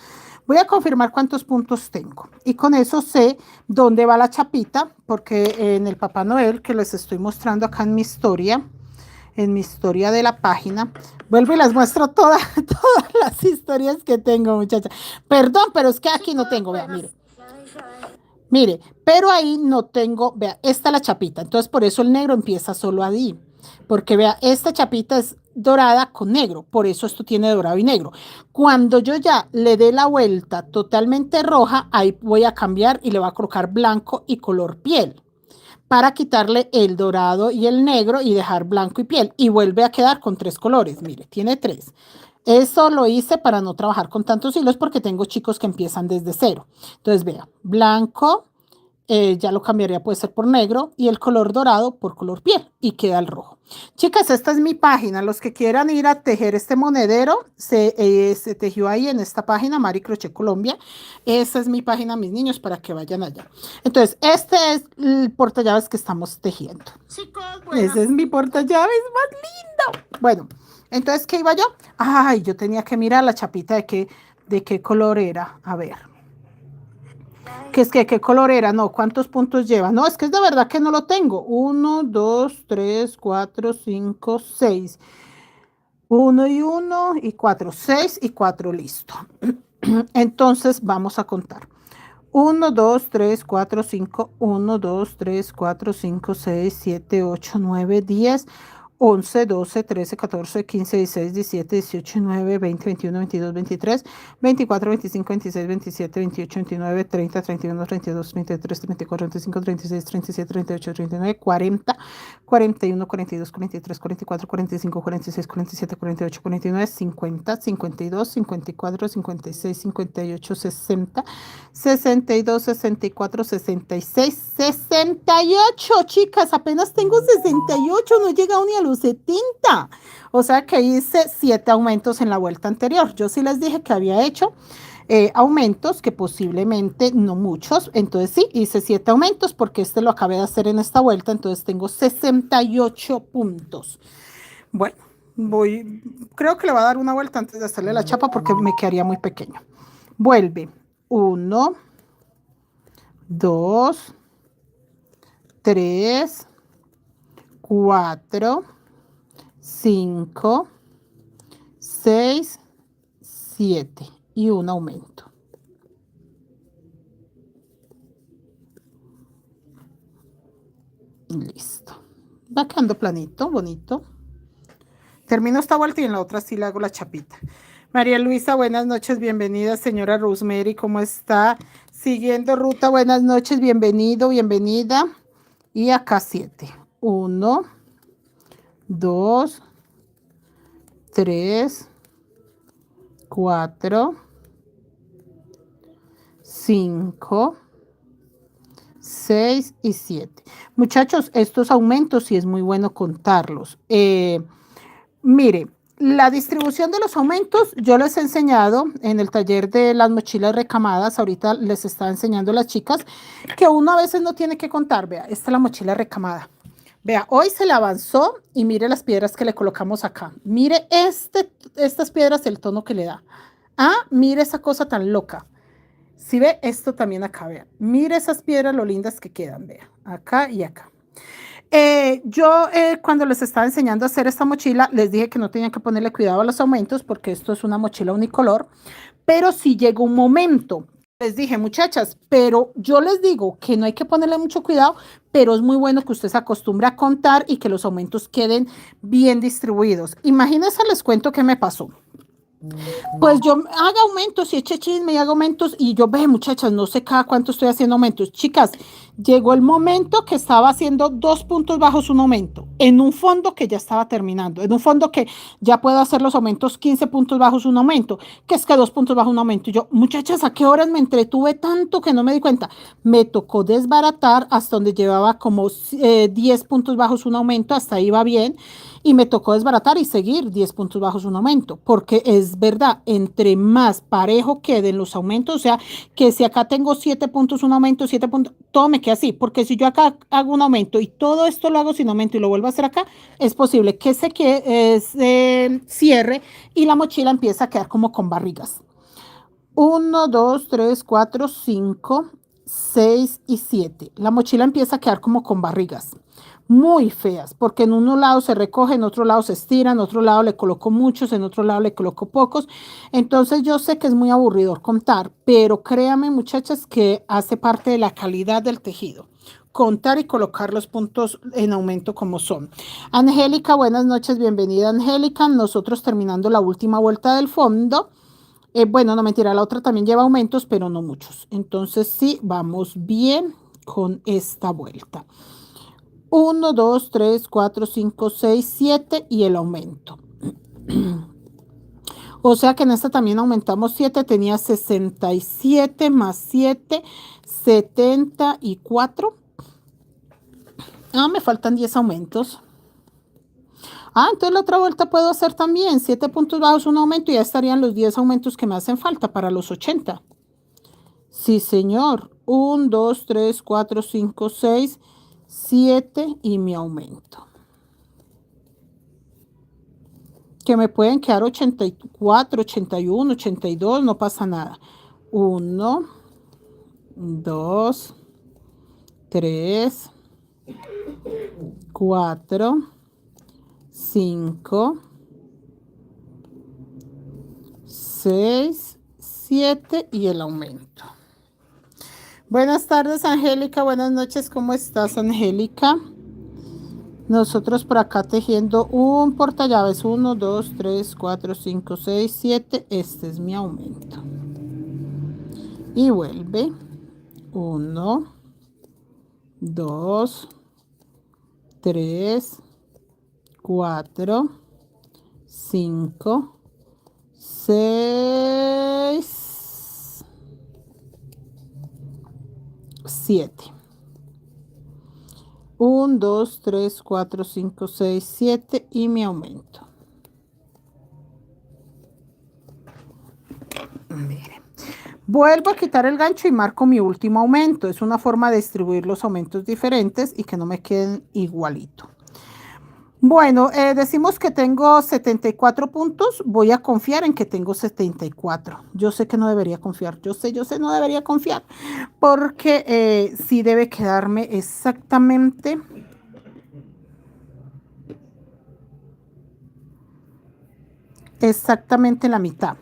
Voy a confirmar cuántos puntos tengo. Y con eso sé dónde va la chapita, porque en el Papá Noel que les estoy mostrando acá en mi historia, en mi historia de la página. Vuelvo y les muestro todas las historias que tengo, muchacha. Perdón, pero es que aquí no tengo, vea, mire. Mire, pero ahí no tengo, vea, esta es la chapita, entonces por eso el negro empieza solo ahí, porque vea, esta chapita es dorada con negro, por eso esto tiene dorado y negro. Cuando yo ya le dé la vuelta totalmente roja, ahí voy a cambiar y le voy a colocar blanco y color piel, para quitarle el dorado y el negro y dejar blanco y piel, y vuelve a quedar con 3 colores, mire, tiene 3. Eso lo hice para no trabajar con tantos hilos porque tengo chicos que empiezan desde cero. Entonces, vea, blanco, ya lo cambiaría, puede ser por negro, y el color dorado por color piel, y queda el rojo. Chicas, esta es mi página. Los que quieran ir a tejer este monedero, se tejió ahí en esta página, Mari Crochet Colombia. Esa es mi página, mis niños, para que vayan allá. Entonces, este es el portallaves que estamos tejiendo. Chicos, bueno. Ese es mi portallaves más lindo. Bueno, entonces, ¿qué iba yo? Ay, yo tenía que mirar la chapita de qué color era. A ver. Que es que, ¿qué color era? No, ¿cuántos puntos lleva? No, es que es de verdad que no lo tengo. 1, 2, 3, 4, 5, 6. 1 y 1 y 4. 6 y 4, listo. Entonces vamos a contar. 1, 2, 3, 4, 5. 1, 2, 3, 4, 5, 6, 7, 8, 9, 10. 11, 12, 13, 14, 15, 16, 17, 18, 19, 20, 21, 22, 23, 24, 25, 26, 27, 28, 29, 30, 31, 32, 33, 34, 35, 36, 37, 38, 39, 40, 41, 42, 43, 44, 45, 46, 47, 48, 49, 50, 52, 54, 56, 58, 60, 62, 64, 66, 68, chicas, apenas tengo 68, no he llegado ni a los 70. O sea que hice 7 aumentos en la vuelta anterior. Yo sí les dije que había hecho aumentos, que posiblemente no muchos. Entonces sí, hice 7 aumentos porque este lo acabé de hacer en esta vuelta. Entonces tengo 68 puntos. Bueno, creo que le voy a dar una vuelta antes de hacerle la chapa porque me quedaría muy pequeño. Vuelve. 1, 2, 3, 4, 5, 6, 7 y un aumento. Listo. Va quedando planito, bonito. Termino esta vuelta y en la otra sí le hago la chapita. María Luisa, buenas noches, bienvenida. Señora Rosemary, ¿cómo está? Siguiendo ruta, buenas noches, bienvenido, bienvenida. Y acá 7. 1, 2, 3, 4, 5, 6 y 7. Muchachos, estos aumentos sí es muy bueno contarlos. Mire, la distribución de los aumentos yo les he enseñado en el taller de las mochilas recamadas. Ahorita les está enseñando a las chicas que uno a veces no tiene que contar. Vea, esta es la mochila recamada. Vea, hoy se le avanzó y mire las piedras que le colocamos acá. Mire estas piedras, el tono que le da. Ah, mire esa cosa tan loca. Si ve esto también acá, vea. Mire esas piedras, lo lindas que quedan, vea. Acá y acá. Yo cuando les estaba enseñando a hacer esta mochila, les dije que no tenían que ponerle cuidado a los aumentos porque esto es una mochila unicolor, pero sí llegó un momento. Les dije, muchachas, pero yo les digo que no hay que ponerle mucho cuidado, pero es muy bueno que usted se acostumbre a contar y que los aumentos queden bien distribuidos. Imagínense, les cuento qué me pasó. Pues yo haga aumentos y eche chisme y haga aumentos y yo ve, muchachas, no sé cada cuánto estoy haciendo aumentos. Chicas, llegó el momento que estaba haciendo 2 puntos bajos un aumento, en un fondo que ya estaba terminando, en un fondo que ya puedo hacer los aumentos 15 puntos bajos un aumento, que es que 2 puntos bajos un aumento. Y yo, muchachas, ¿a qué horas me entretuve tanto que no me di cuenta? Me tocó desbaratar hasta donde llevaba como 10 puntos bajos un aumento, hasta ahí va bien. Y me tocó desbaratar y seguir 10 puntos bajos un aumento, porque es verdad, entre más parejo queden los aumentos, o sea, que si acá tengo 7 puntos un aumento, 7 puntos, todo me queda así, porque si yo acá hago un aumento y todo esto lo hago sin aumento y lo vuelvo a hacer acá, es posible que cierre y la mochila empieza a quedar como con barrigas. 1, 2, 3, 4, 5, 6 y 7. La mochila empieza a quedar como con barrigas. muy feas, porque en uno lado se recoge, en otro lado se estira, en otro lado le coloco muchos, en otro lado le coloco pocos. Entonces yo sé que es muy aburridor contar, pero créame muchachas que hace parte de la calidad del tejido. Contar y colocar los puntos en aumento como son. Angélica, buenas noches, bienvenida Angélica. Nosotros terminando la última vuelta del fondo. Bueno, no mentira, la otra también lleva aumentos, pero no muchos. Entonces sí, vamos bien con esta vuelta. 1, 2, 3, 4, 5, 6, 7 y el aumento. O sea que en esta también aumentamos 7, tenía 67 más 7, 74. Ah, me faltan 10 aumentos. Ah, entonces la otra vuelta puedo hacer también 7 puntos bajos, un aumento y ya estarían los 10 aumentos que me hacen falta para los 80. Sí, señor. 1, 2, 3, 4, 5, 6, 7 y mi aumento. Que me pueden quedar 84, 81, 82, no pasa nada. 1, 2, 3, 4, 5, 6, 7 y el aumento. Buenas tardes, Angélica. Buenas noches. ¿Cómo estás, Angélica? Nosotros por acá tejiendo un portallaves. 1, 2, 3, 4, 5, 6, 7. Este es mi aumento. Y vuelve. 1, 2, 3, 4, 5, 6, 7. 1, 2, 3, 4, 5, 6, 7 y mi aumento. Miren. Vuelvo a quitar el gancho y marco mi último aumento. Es una forma de distribuir los aumentos diferentes y que no me queden igualito. Bueno, decimos que tengo 74 puntos. Voy a confiar en que tengo 74. Yo sé que no debería confiar. Yo sé, no debería confiar. Porque sí debe quedarme exactamente la mitad.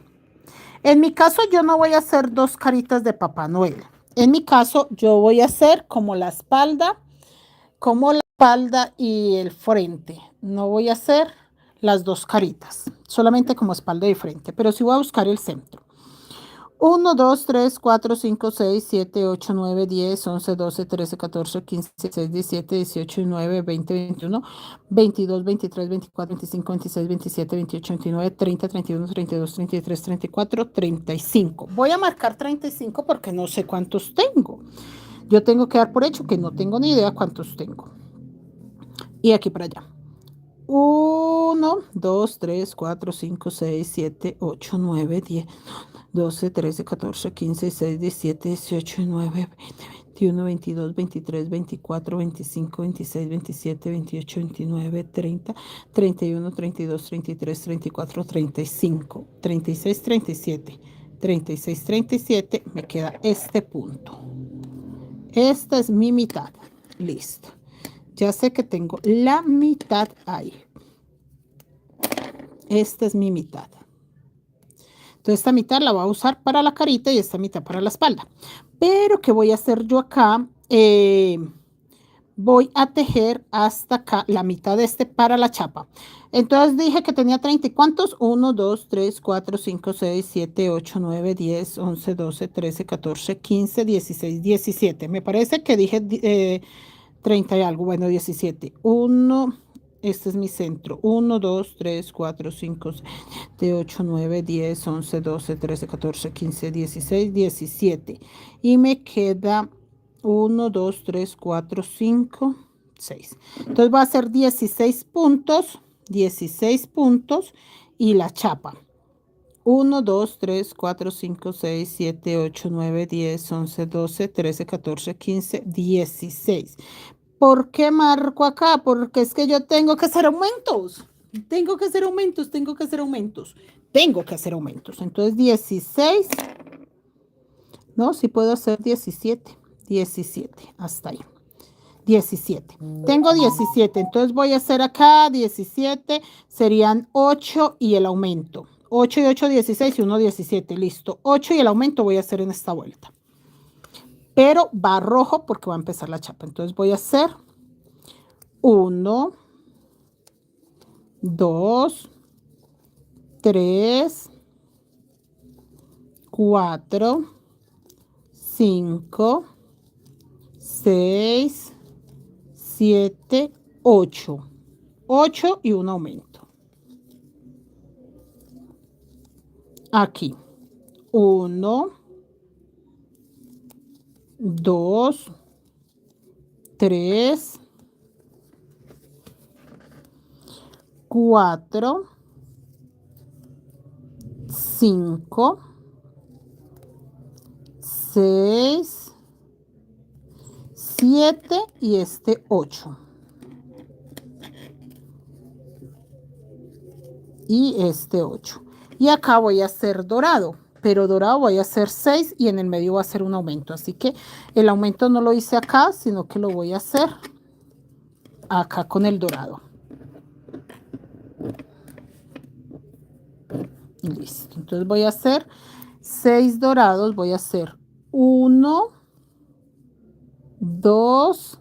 En mi caso, yo no voy a hacer dos caritas de Papá Noel. En mi caso, yo voy a hacer como la espalda y el frente. No voy a hacer las dos caritas, solamente como espalda y frente, pero sí voy a buscar el centro. 1, 2, 3, 4, 5, 6, 7, 8, 9, 10, 11, 12, 13, 14, 15, 16, 17, 18, 19, 20, 21, 22, 23, 24, 25, 26, 27, 28, 29, 30, 31, 32, 33, 34, 35. Voy a marcar 35 porque no sé cuántos tengo. Yo tengo que dar por hecho que no tengo ni idea cuántos tengo. Y aquí para allá. 1, 2, 3, 4, 5, 6, 7, 8, 9, 10, 12, 13, 14, 15, 16, 17, 18, 19, 20, 21, 22, 23, 24, 25, 26, 27, 28, 29, 30, 31, 32, 33, 34, 35, 36, 37, 36, 37. Me queda este punto. Esta es mi mitad. Listo. Ya sé que tengo la mitad ahí. Esta es mi mitad. Entonces esta mitad la voy a usar para la carita y esta mitad para la espalda. Pero ¿qué voy a hacer yo acá? Voy a tejer hasta acá la mitad de este para la chapa. Entonces dije que tenía 30 y ¿cuántos? 1, 2, 3, 4, 5, 6, 7, 8, 9, 10, 11, 12, 13, 14, 15, 16, 17. Me parece que dije 30 y algo. Bueno, 17. 1, este es mi centro. 1, 2, 3, 4, 5, 7, 8, 9, 10, 11, 12, 13, 14, 15, 16, 17. Y me queda 1, 2, 3, 4, 5, 6. Entonces va a ser 16 puntos y la chapa. 1, 2, 3, 4, 5, 6, 7, 8, 9, 10, 11, 12, 13, 14, 15, 16. ¿Por qué marco acá? Porque es que yo tengo que hacer aumentos. Tengo que hacer aumentos. Entonces 16. No, sí puedo hacer 17. 17. Hasta ahí. 17. Tengo 17, entonces voy a hacer acá 17, serían 8 y el aumento. 8 y 8, 16 y 1, 17, listo. 8 y el aumento voy a hacer en esta vuelta. Pero va rojo porque va a empezar la chapa. Entonces voy a hacer 1, 2, 3, 4, 5, 6, 7, 8. 8 y un aumento. Aquí. 1, 2, 3, 4, 5, 6, 7 y este 8. Y este 8. Y acá voy a hacer dorado, pero dorado voy a hacer 6 y en el medio voy a hacer un aumento. Así que el aumento no lo hice acá, sino que lo voy a hacer acá con el dorado. Listo. Entonces voy a hacer 6 dorados, voy a hacer 1, 2,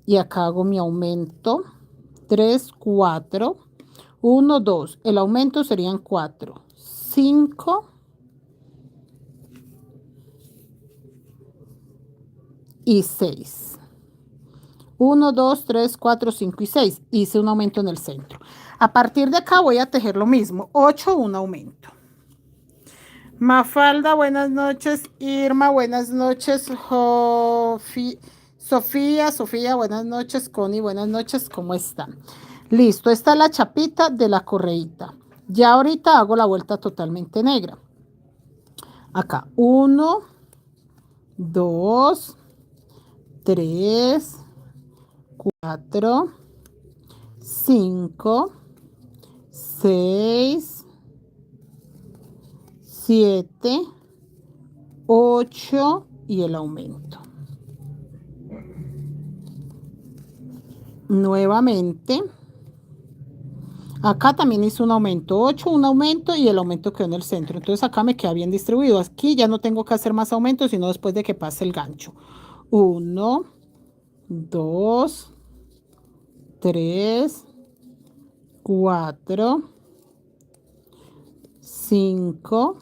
y acá hago mi aumento, 3, 4, 1, 2, el aumento serían 4, 5 y 6. 1, 2, 3, 4, 5 y 6. Hice un aumento en el centro. A partir de acá voy a tejer lo mismo, 8, un aumento. Mafalda, buenas noches. Irma, buenas noches. Sofía, buenas noches. Connie, buenas noches. ¿Cómo están? Listo, esta es la chapita de la correíta. Ya ahorita hago la vuelta totalmente negra. Acá, 1, 2, 3, 4, 5, 6, 7, 8 y el aumento. Nuevamente. Acá también hice un aumento, 8, un aumento y el aumento quedó en el centro. Entonces acá me queda bien distribuido. Aquí ya no tengo que hacer más aumentos, sino después de que pase el gancho. 1, 2, 3, 4, 5,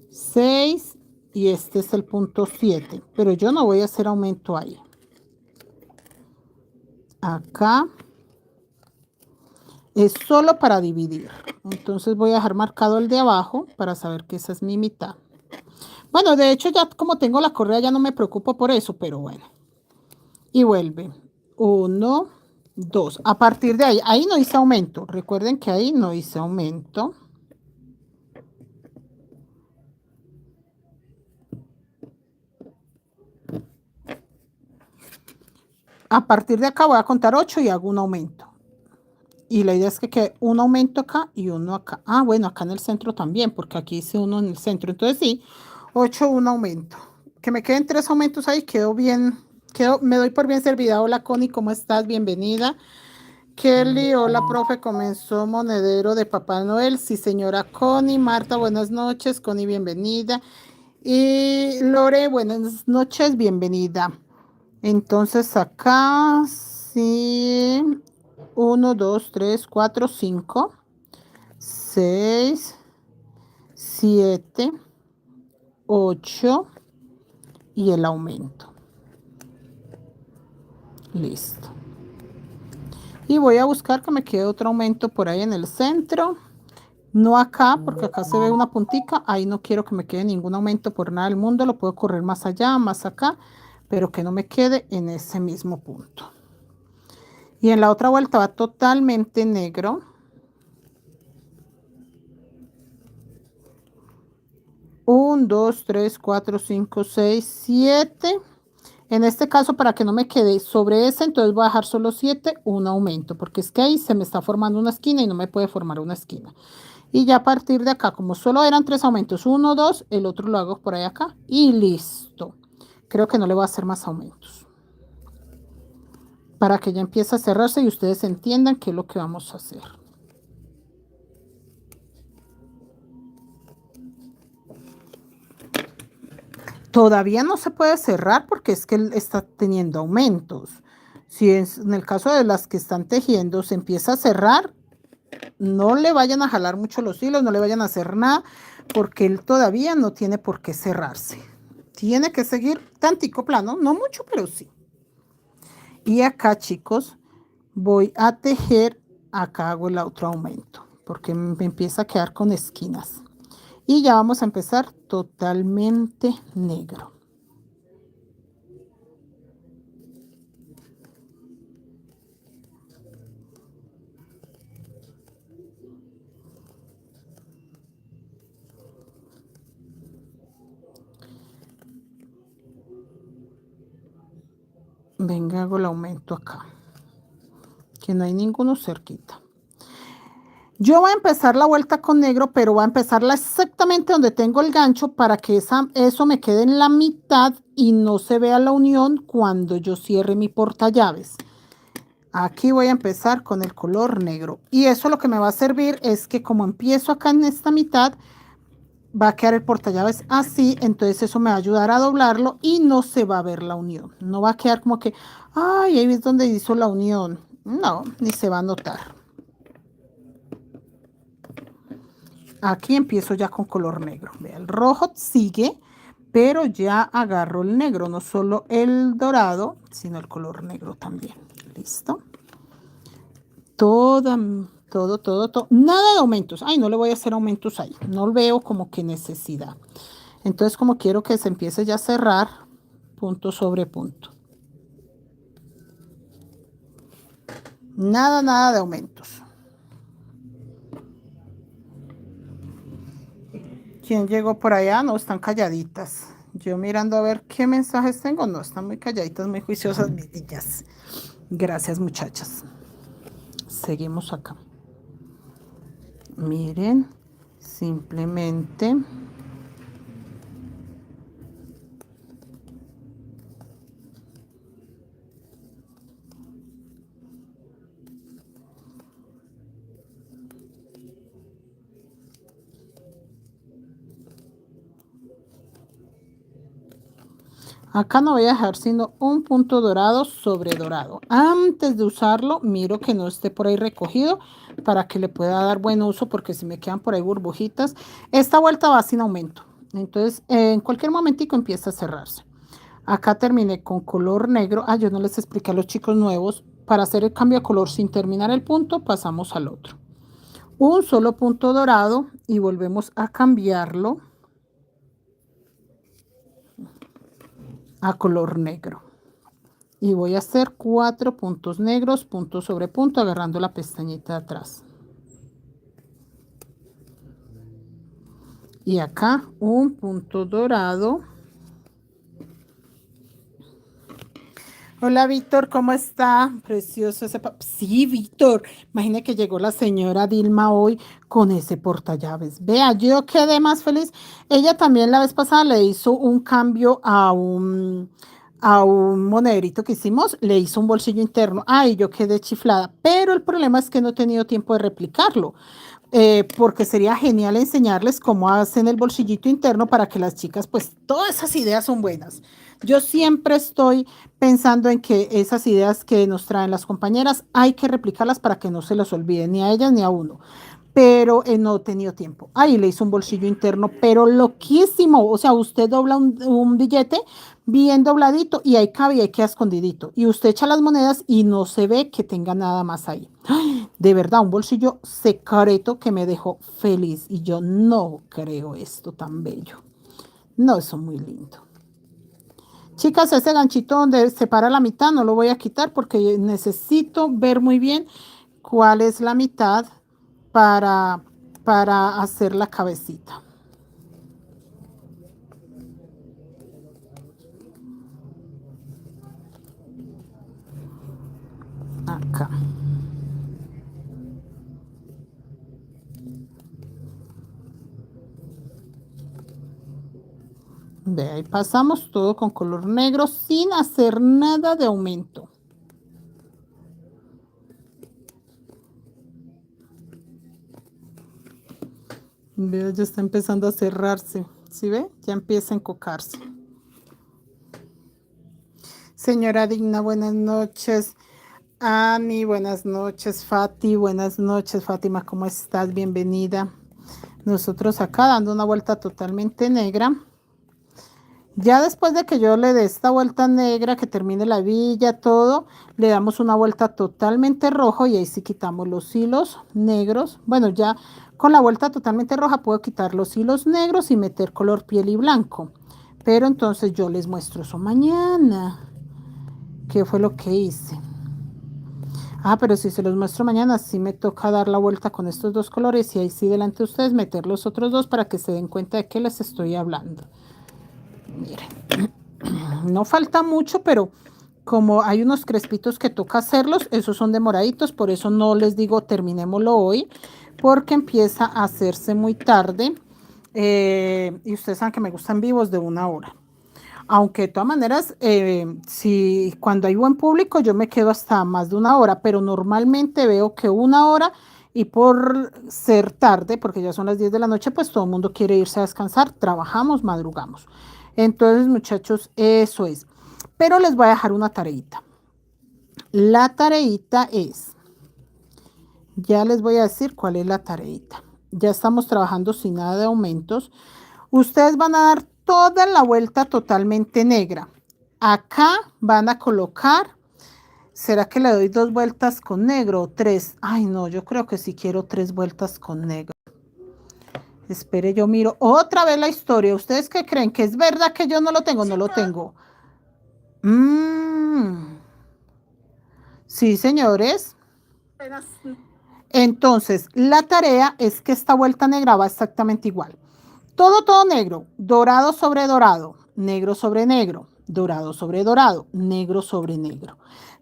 6 y este es el punto 7. Pero yo no voy a hacer aumento ahí. Acá es solo para dividir. Entonces voy a dejar marcado el de abajo para saber que esa es mi mitad. Bueno, de hecho ya como tengo la correa ya no me preocupo por eso, pero bueno. Y vuelve. 1, 2. A partir de ahí, ahí no hice aumento. Recuerden que ahí no hice aumento. A partir de acá voy a contar 8 y hago un aumento. Y la idea es que quede un aumento acá y uno acá. Ah, bueno, acá en el centro también, porque aquí hice uno en el centro. Entonces sí, 8, un aumento. Que me queden 3 aumentos ahí, quedó bien. Me doy por bien servida. Hola, Connie, ¿cómo estás? Bienvenida. Kelly, hola, profe, comenzó monedero de Papá Noel. Sí, señora Connie. Marta, buenas noches. Connie, bienvenida. Y Lore, buenas noches, bienvenida. Entonces acá, sí, 1, 2, 3, 4, 5, 6, 7, 8 y el aumento. Listo. Y voy a buscar que me quede otro aumento por ahí en el centro. No acá, porque acá se ve una puntica. Ahí no quiero que me quede ningún aumento por nada del mundo. Lo puedo correr más allá, más acá, pero que no me quede en ese mismo punto. Y en la otra vuelta va totalmente negro. 1, 2, 3, 4, 5, 6, 7. En este caso, para que no me quede sobre ese, entonces voy a dejar solo 7, un aumento, porque es que ahí se me está formando una esquina y no me puede formar una esquina. Y ya a partir de acá, como solo eran 3 aumentos, 1, 2, el otro lo hago por ahí acá y listo. Creo que no le voy a hacer más aumentos. para que ya empiece a cerrarse y ustedes entiendan qué es lo que vamos a hacer. Todavía no se puede cerrar porque es que él está teniendo aumentos. Si es en el caso de las que están tejiendo se empieza a cerrar, no le vayan a jalar mucho los hilos, no le vayan a hacer nada, porque él todavía no tiene por qué cerrarse. Tiene que seguir tantico plano, no mucho, pero sí. Y acá, chicos, voy a tejer, acá hago el otro aumento, porque me empieza a quedar con esquinas. Y ya vamos a empezar totalmente negro. Venga, hago el aumento acá, que no hay ninguno cerquita. Yo voy a empezar la vuelta con negro, pero voy a empezarla exactamente donde tengo el gancho para que eso me quede en la mitad y no se vea la unión cuando yo cierre mi portallaves. Aquí voy a empezar con el color negro. Y eso lo que me va a servir es que como empiezo acá en esta mitad, va a quedar el portallaves así, entonces eso me va a ayudar a doblarlo y no se va a ver la unión. No va a quedar como que, ay, ahí es donde hizo la unión. No, ni se va a notar. Aquí empiezo ya con color negro. Vea, el rojo sigue, pero ya agarro el negro, no solo el dorado, sino el color negro también. ¿Listo? Todo. Nada de aumentos. Ay, no le voy a hacer aumentos ahí. No veo como que necesidad. Entonces, como quiero que se empiece ya a cerrar, punto sobre punto. Nada de aumentos. ¿Quién llegó por allá? No, están calladitas. Yo mirando a ver qué mensajes tengo. No, están muy calladitas, muy juiciosas mis niñas. Gracias, muchachas. Seguimos acá. Miren, simplemente acá no voy a dejar sino un punto dorado sobre dorado. Antes de usarlo, miro que no esté por ahí recogido para que le pueda dar buen uso, porque si me quedan por ahí burbujitas, esta vuelta va sin aumento. Entonces, en cualquier momentico empieza a cerrarse. Acá terminé con color negro. Ah, yo no les expliqué a los chicos nuevos. Para hacer el cambio de color sin terminar el punto, pasamos al otro. Un solo punto dorado y volvemos a cambiarlo a color negro. Y voy a hacer 4 puntos negros, punto sobre punto, agarrando la pestañita de atrás. Y acá un punto dorado. Hola, Víctor, ¿cómo está? Precioso ese sí, Víctor. Imagine que llegó la señora Dilma hoy con ese portallaves. Vea, yo quedé más feliz. Ella también la vez pasada le hizo un cambio a un monederito que hicimos, le hizo un bolsillo interno. Ay, yo quedé chiflada. Pero el problema es que no he tenido tiempo de replicarlo. Porque sería genial enseñarles cómo hacen el bolsillito interno para que las chicas, pues todas esas ideas son buenas. Yo siempre estoy pensando en que esas ideas que nos traen las compañeras hay que replicarlas para que no se las olviden ni a ellas ni a uno. Pero no he tenido tiempo. Ahí le hizo un bolsillo interno, pero loquísimo. O sea, usted dobla un billete bien dobladito y ahí cabe y ahí queda escondidito. Y usted echa las monedas y no se ve que tenga nada más ahí. De verdad, un bolsillo secreto que me dejó feliz. Y yo no creo esto tan bello. No, eso es muy lindo. Chicas, ese ganchito donde se para la mitad no lo voy a quitar porque necesito ver muy bien cuál es la mitad para, para hacer la cabecita. Acá. De ahí pasamos todo con color negro sin hacer nada de aumento. Vea, ya está empezando a cerrarse. ¿Sí ve? Ya empieza a encocarse. Señora Digna, buenas noches. Ani, buenas noches. Fati, buenas noches. Fátima, ¿cómo estás? Bienvenida. Nosotros acá dando una vuelta totalmente negra. Ya después de que yo le dé esta vuelta negra, que termine la villa, todo, le damos una vuelta totalmente rojo y ahí sí quitamos los hilos negros. Bueno, ya con la vuelta totalmente roja puedo quitar los hilos negros y meter color piel y blanco. Pero entonces yo les muestro eso mañana. ¿Qué fue lo que hice? Ah, pero si se los muestro mañana, sí me toca dar la vuelta con estos dos colores y ahí sí delante de ustedes meter los otros dos para que se den cuenta de qué les estoy hablando. Miren, no falta mucho, pero como hay unos crespitos que toca hacerlos, esos son demoraditos, por eso no les digo terminémoslo hoy, porque empieza a hacerse muy tarde y ustedes saben que me gustan vivos de 1 hora. Aunque de todas maneras, si cuando hay buen público yo me quedo hasta más de 1 hora, pero normalmente veo que 1 hora y por ser tarde, porque ya son las 10 de la noche, pues todo el mundo quiere irse a descansar, trabajamos, madrugamos. Entonces, muchachos, eso es. Pero les voy a dejar una tareita. La tareita es, ya les voy a decir cuál es la tareita. Ya estamos trabajando sin nada de aumentos. Ustedes van a dar toda la vuelta totalmente negra. Acá van a colocar, ¿será que le doy 2 vueltas con negro o 3? Ay, no, yo creo que sí quiero 3 vueltas con negro. Espere, yo miro otra vez la historia. ¿Ustedes qué creen? ¿Que es verdad que yo no lo tengo? No lo tengo. Sí, señores. Entonces, la tarea es que esta vuelta negra va exactamente igual. Todo negro, dorado sobre dorado, negro sobre negro, dorado sobre dorado, negro sobre negro.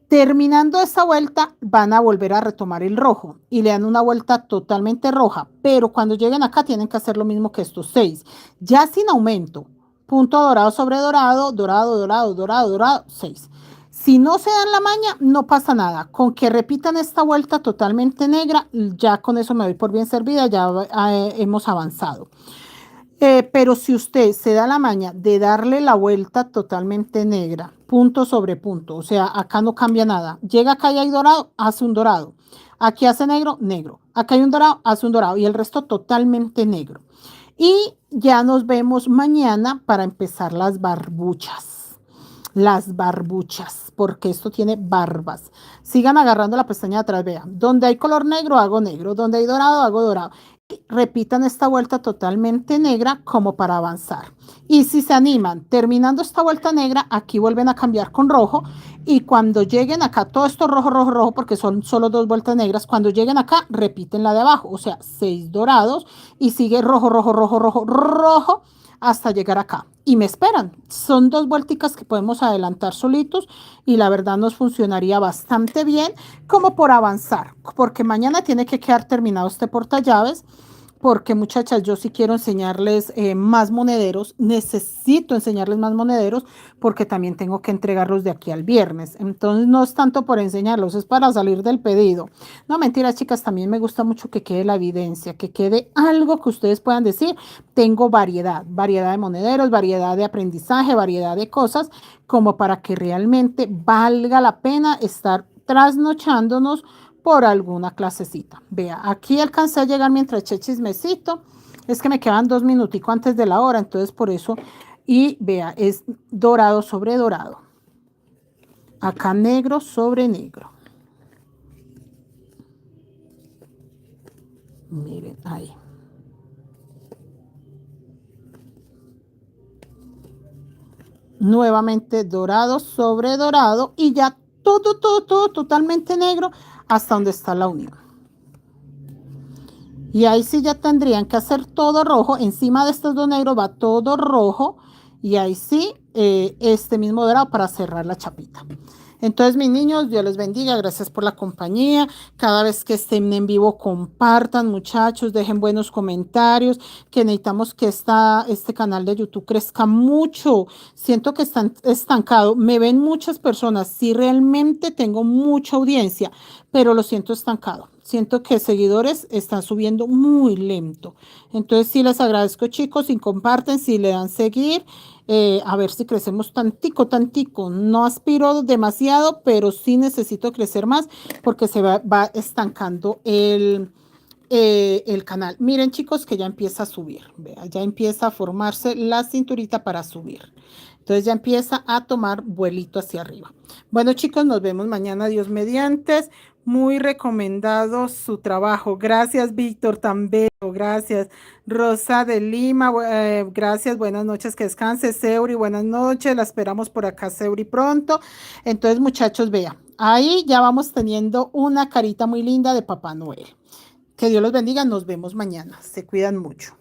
Terminando esta vuelta, van a volver a retomar el rojo y le dan una vuelta totalmente roja, pero cuando lleguen acá tienen que hacer lo mismo que estos 6, ya sin aumento. Punto dorado sobre dorado, dorado, dorado, dorado, dorado, 6. Si no se dan la maña, no pasa nada. Con que repitan esta vuelta totalmente negra, ya con eso me doy por bien servida, ya hemos avanzado. Pero si usted se da la maña de darle la vuelta totalmente negra, punto sobre punto, o sea, acá no cambia nada. Llega acá y hay dorado, hace un dorado. Aquí hace negro, negro. Acá hay un dorado, hace un dorado. Y el resto totalmente negro. Y ya nos vemos mañana para empezar las barbuchas. Las barbuchas, porque esto tiene barbas. Sigan agarrando la pestaña de atrás, vean. Donde hay color negro, hago negro. Donde hay dorado, hago dorado. Repitan esta vuelta totalmente negra como para avanzar. Y si se animan, terminando esta vuelta negra, aquí vuelven a cambiar con rojo. Y cuando lleguen acá, todo esto rojo, rojo, rojo, porque son solo 2 vueltas negras. Cuando lleguen acá, repiten la de abajo, o sea, 6 dorados. Y sigue rojo, rojo, rojo, rojo, rojo hasta llegar acá. Y me esperan. Son 2 vuelticas que podemos adelantar solitos y la verdad nos funcionaría bastante bien como por avanzar, porque mañana tiene que quedar terminado este portallaves. Porque muchachas, yo sí quiero enseñarles más monederos, necesito enseñarles más monederos porque también tengo que entregarlos de aquí al viernes. Entonces no es tanto por enseñarlos, es para salir del pedido. No, mentiras, chicas, también me gusta mucho que quede la evidencia, que quede algo que ustedes puedan decir. Tengo variedad, variedad de monederos, variedad de aprendizaje, variedad de cosas, como para que realmente valga la pena estar trasnochándonos por alguna clasecita. Vea, aquí alcancé a llegar mientras eché chismecito. Es que me quedan 2 minuticos antes de la hora, entonces por eso. Y vea, es dorado sobre dorado. Acá negro sobre negro. Miren, ahí. Nuevamente dorado sobre dorado y ya todo totalmente negro hasta donde está la unión. Y ahí sí ya tendrían que hacer todo rojo. Encima de estos dos negros va todo rojo. Y ahí sí, este mismo dorado para cerrar la chapita. Entonces, mis niños, Dios les bendiga. Gracias por la compañía. Cada vez que estén en vivo, compartan, muchachos. Dejen buenos comentarios. Que necesitamos que este canal de YouTube crezca mucho. Siento que está estancado. Me ven muchas personas. Sí, realmente tengo mucha audiencia, pero lo siento estancado. Siento que seguidores están subiendo muy lento. Entonces sí les agradezco, chicos, si comparten, si le dan seguir, a ver si crecemos tantico, tantico. No aspiro demasiado, pero sí necesito crecer más porque va estancando el canal. Miren, chicos, que ya empieza a subir. Vea, ya empieza a formarse la cinturita para subir. Entonces ya empieza a tomar vuelito hacia arriba. Bueno, chicos, nos vemos mañana, Dios mediante. Muy recomendado su trabajo. Gracias, Víctor, también. Gracias. Rosa de Lima, gracias. Buenas noches, que descanse. Seuri, buenas noches. La esperamos por acá, Seuri, pronto. Entonces, muchachos, vean, ahí ya vamos teniendo una carita muy linda de Papá Noel. Que Dios los bendiga. Nos vemos mañana. Se cuidan mucho.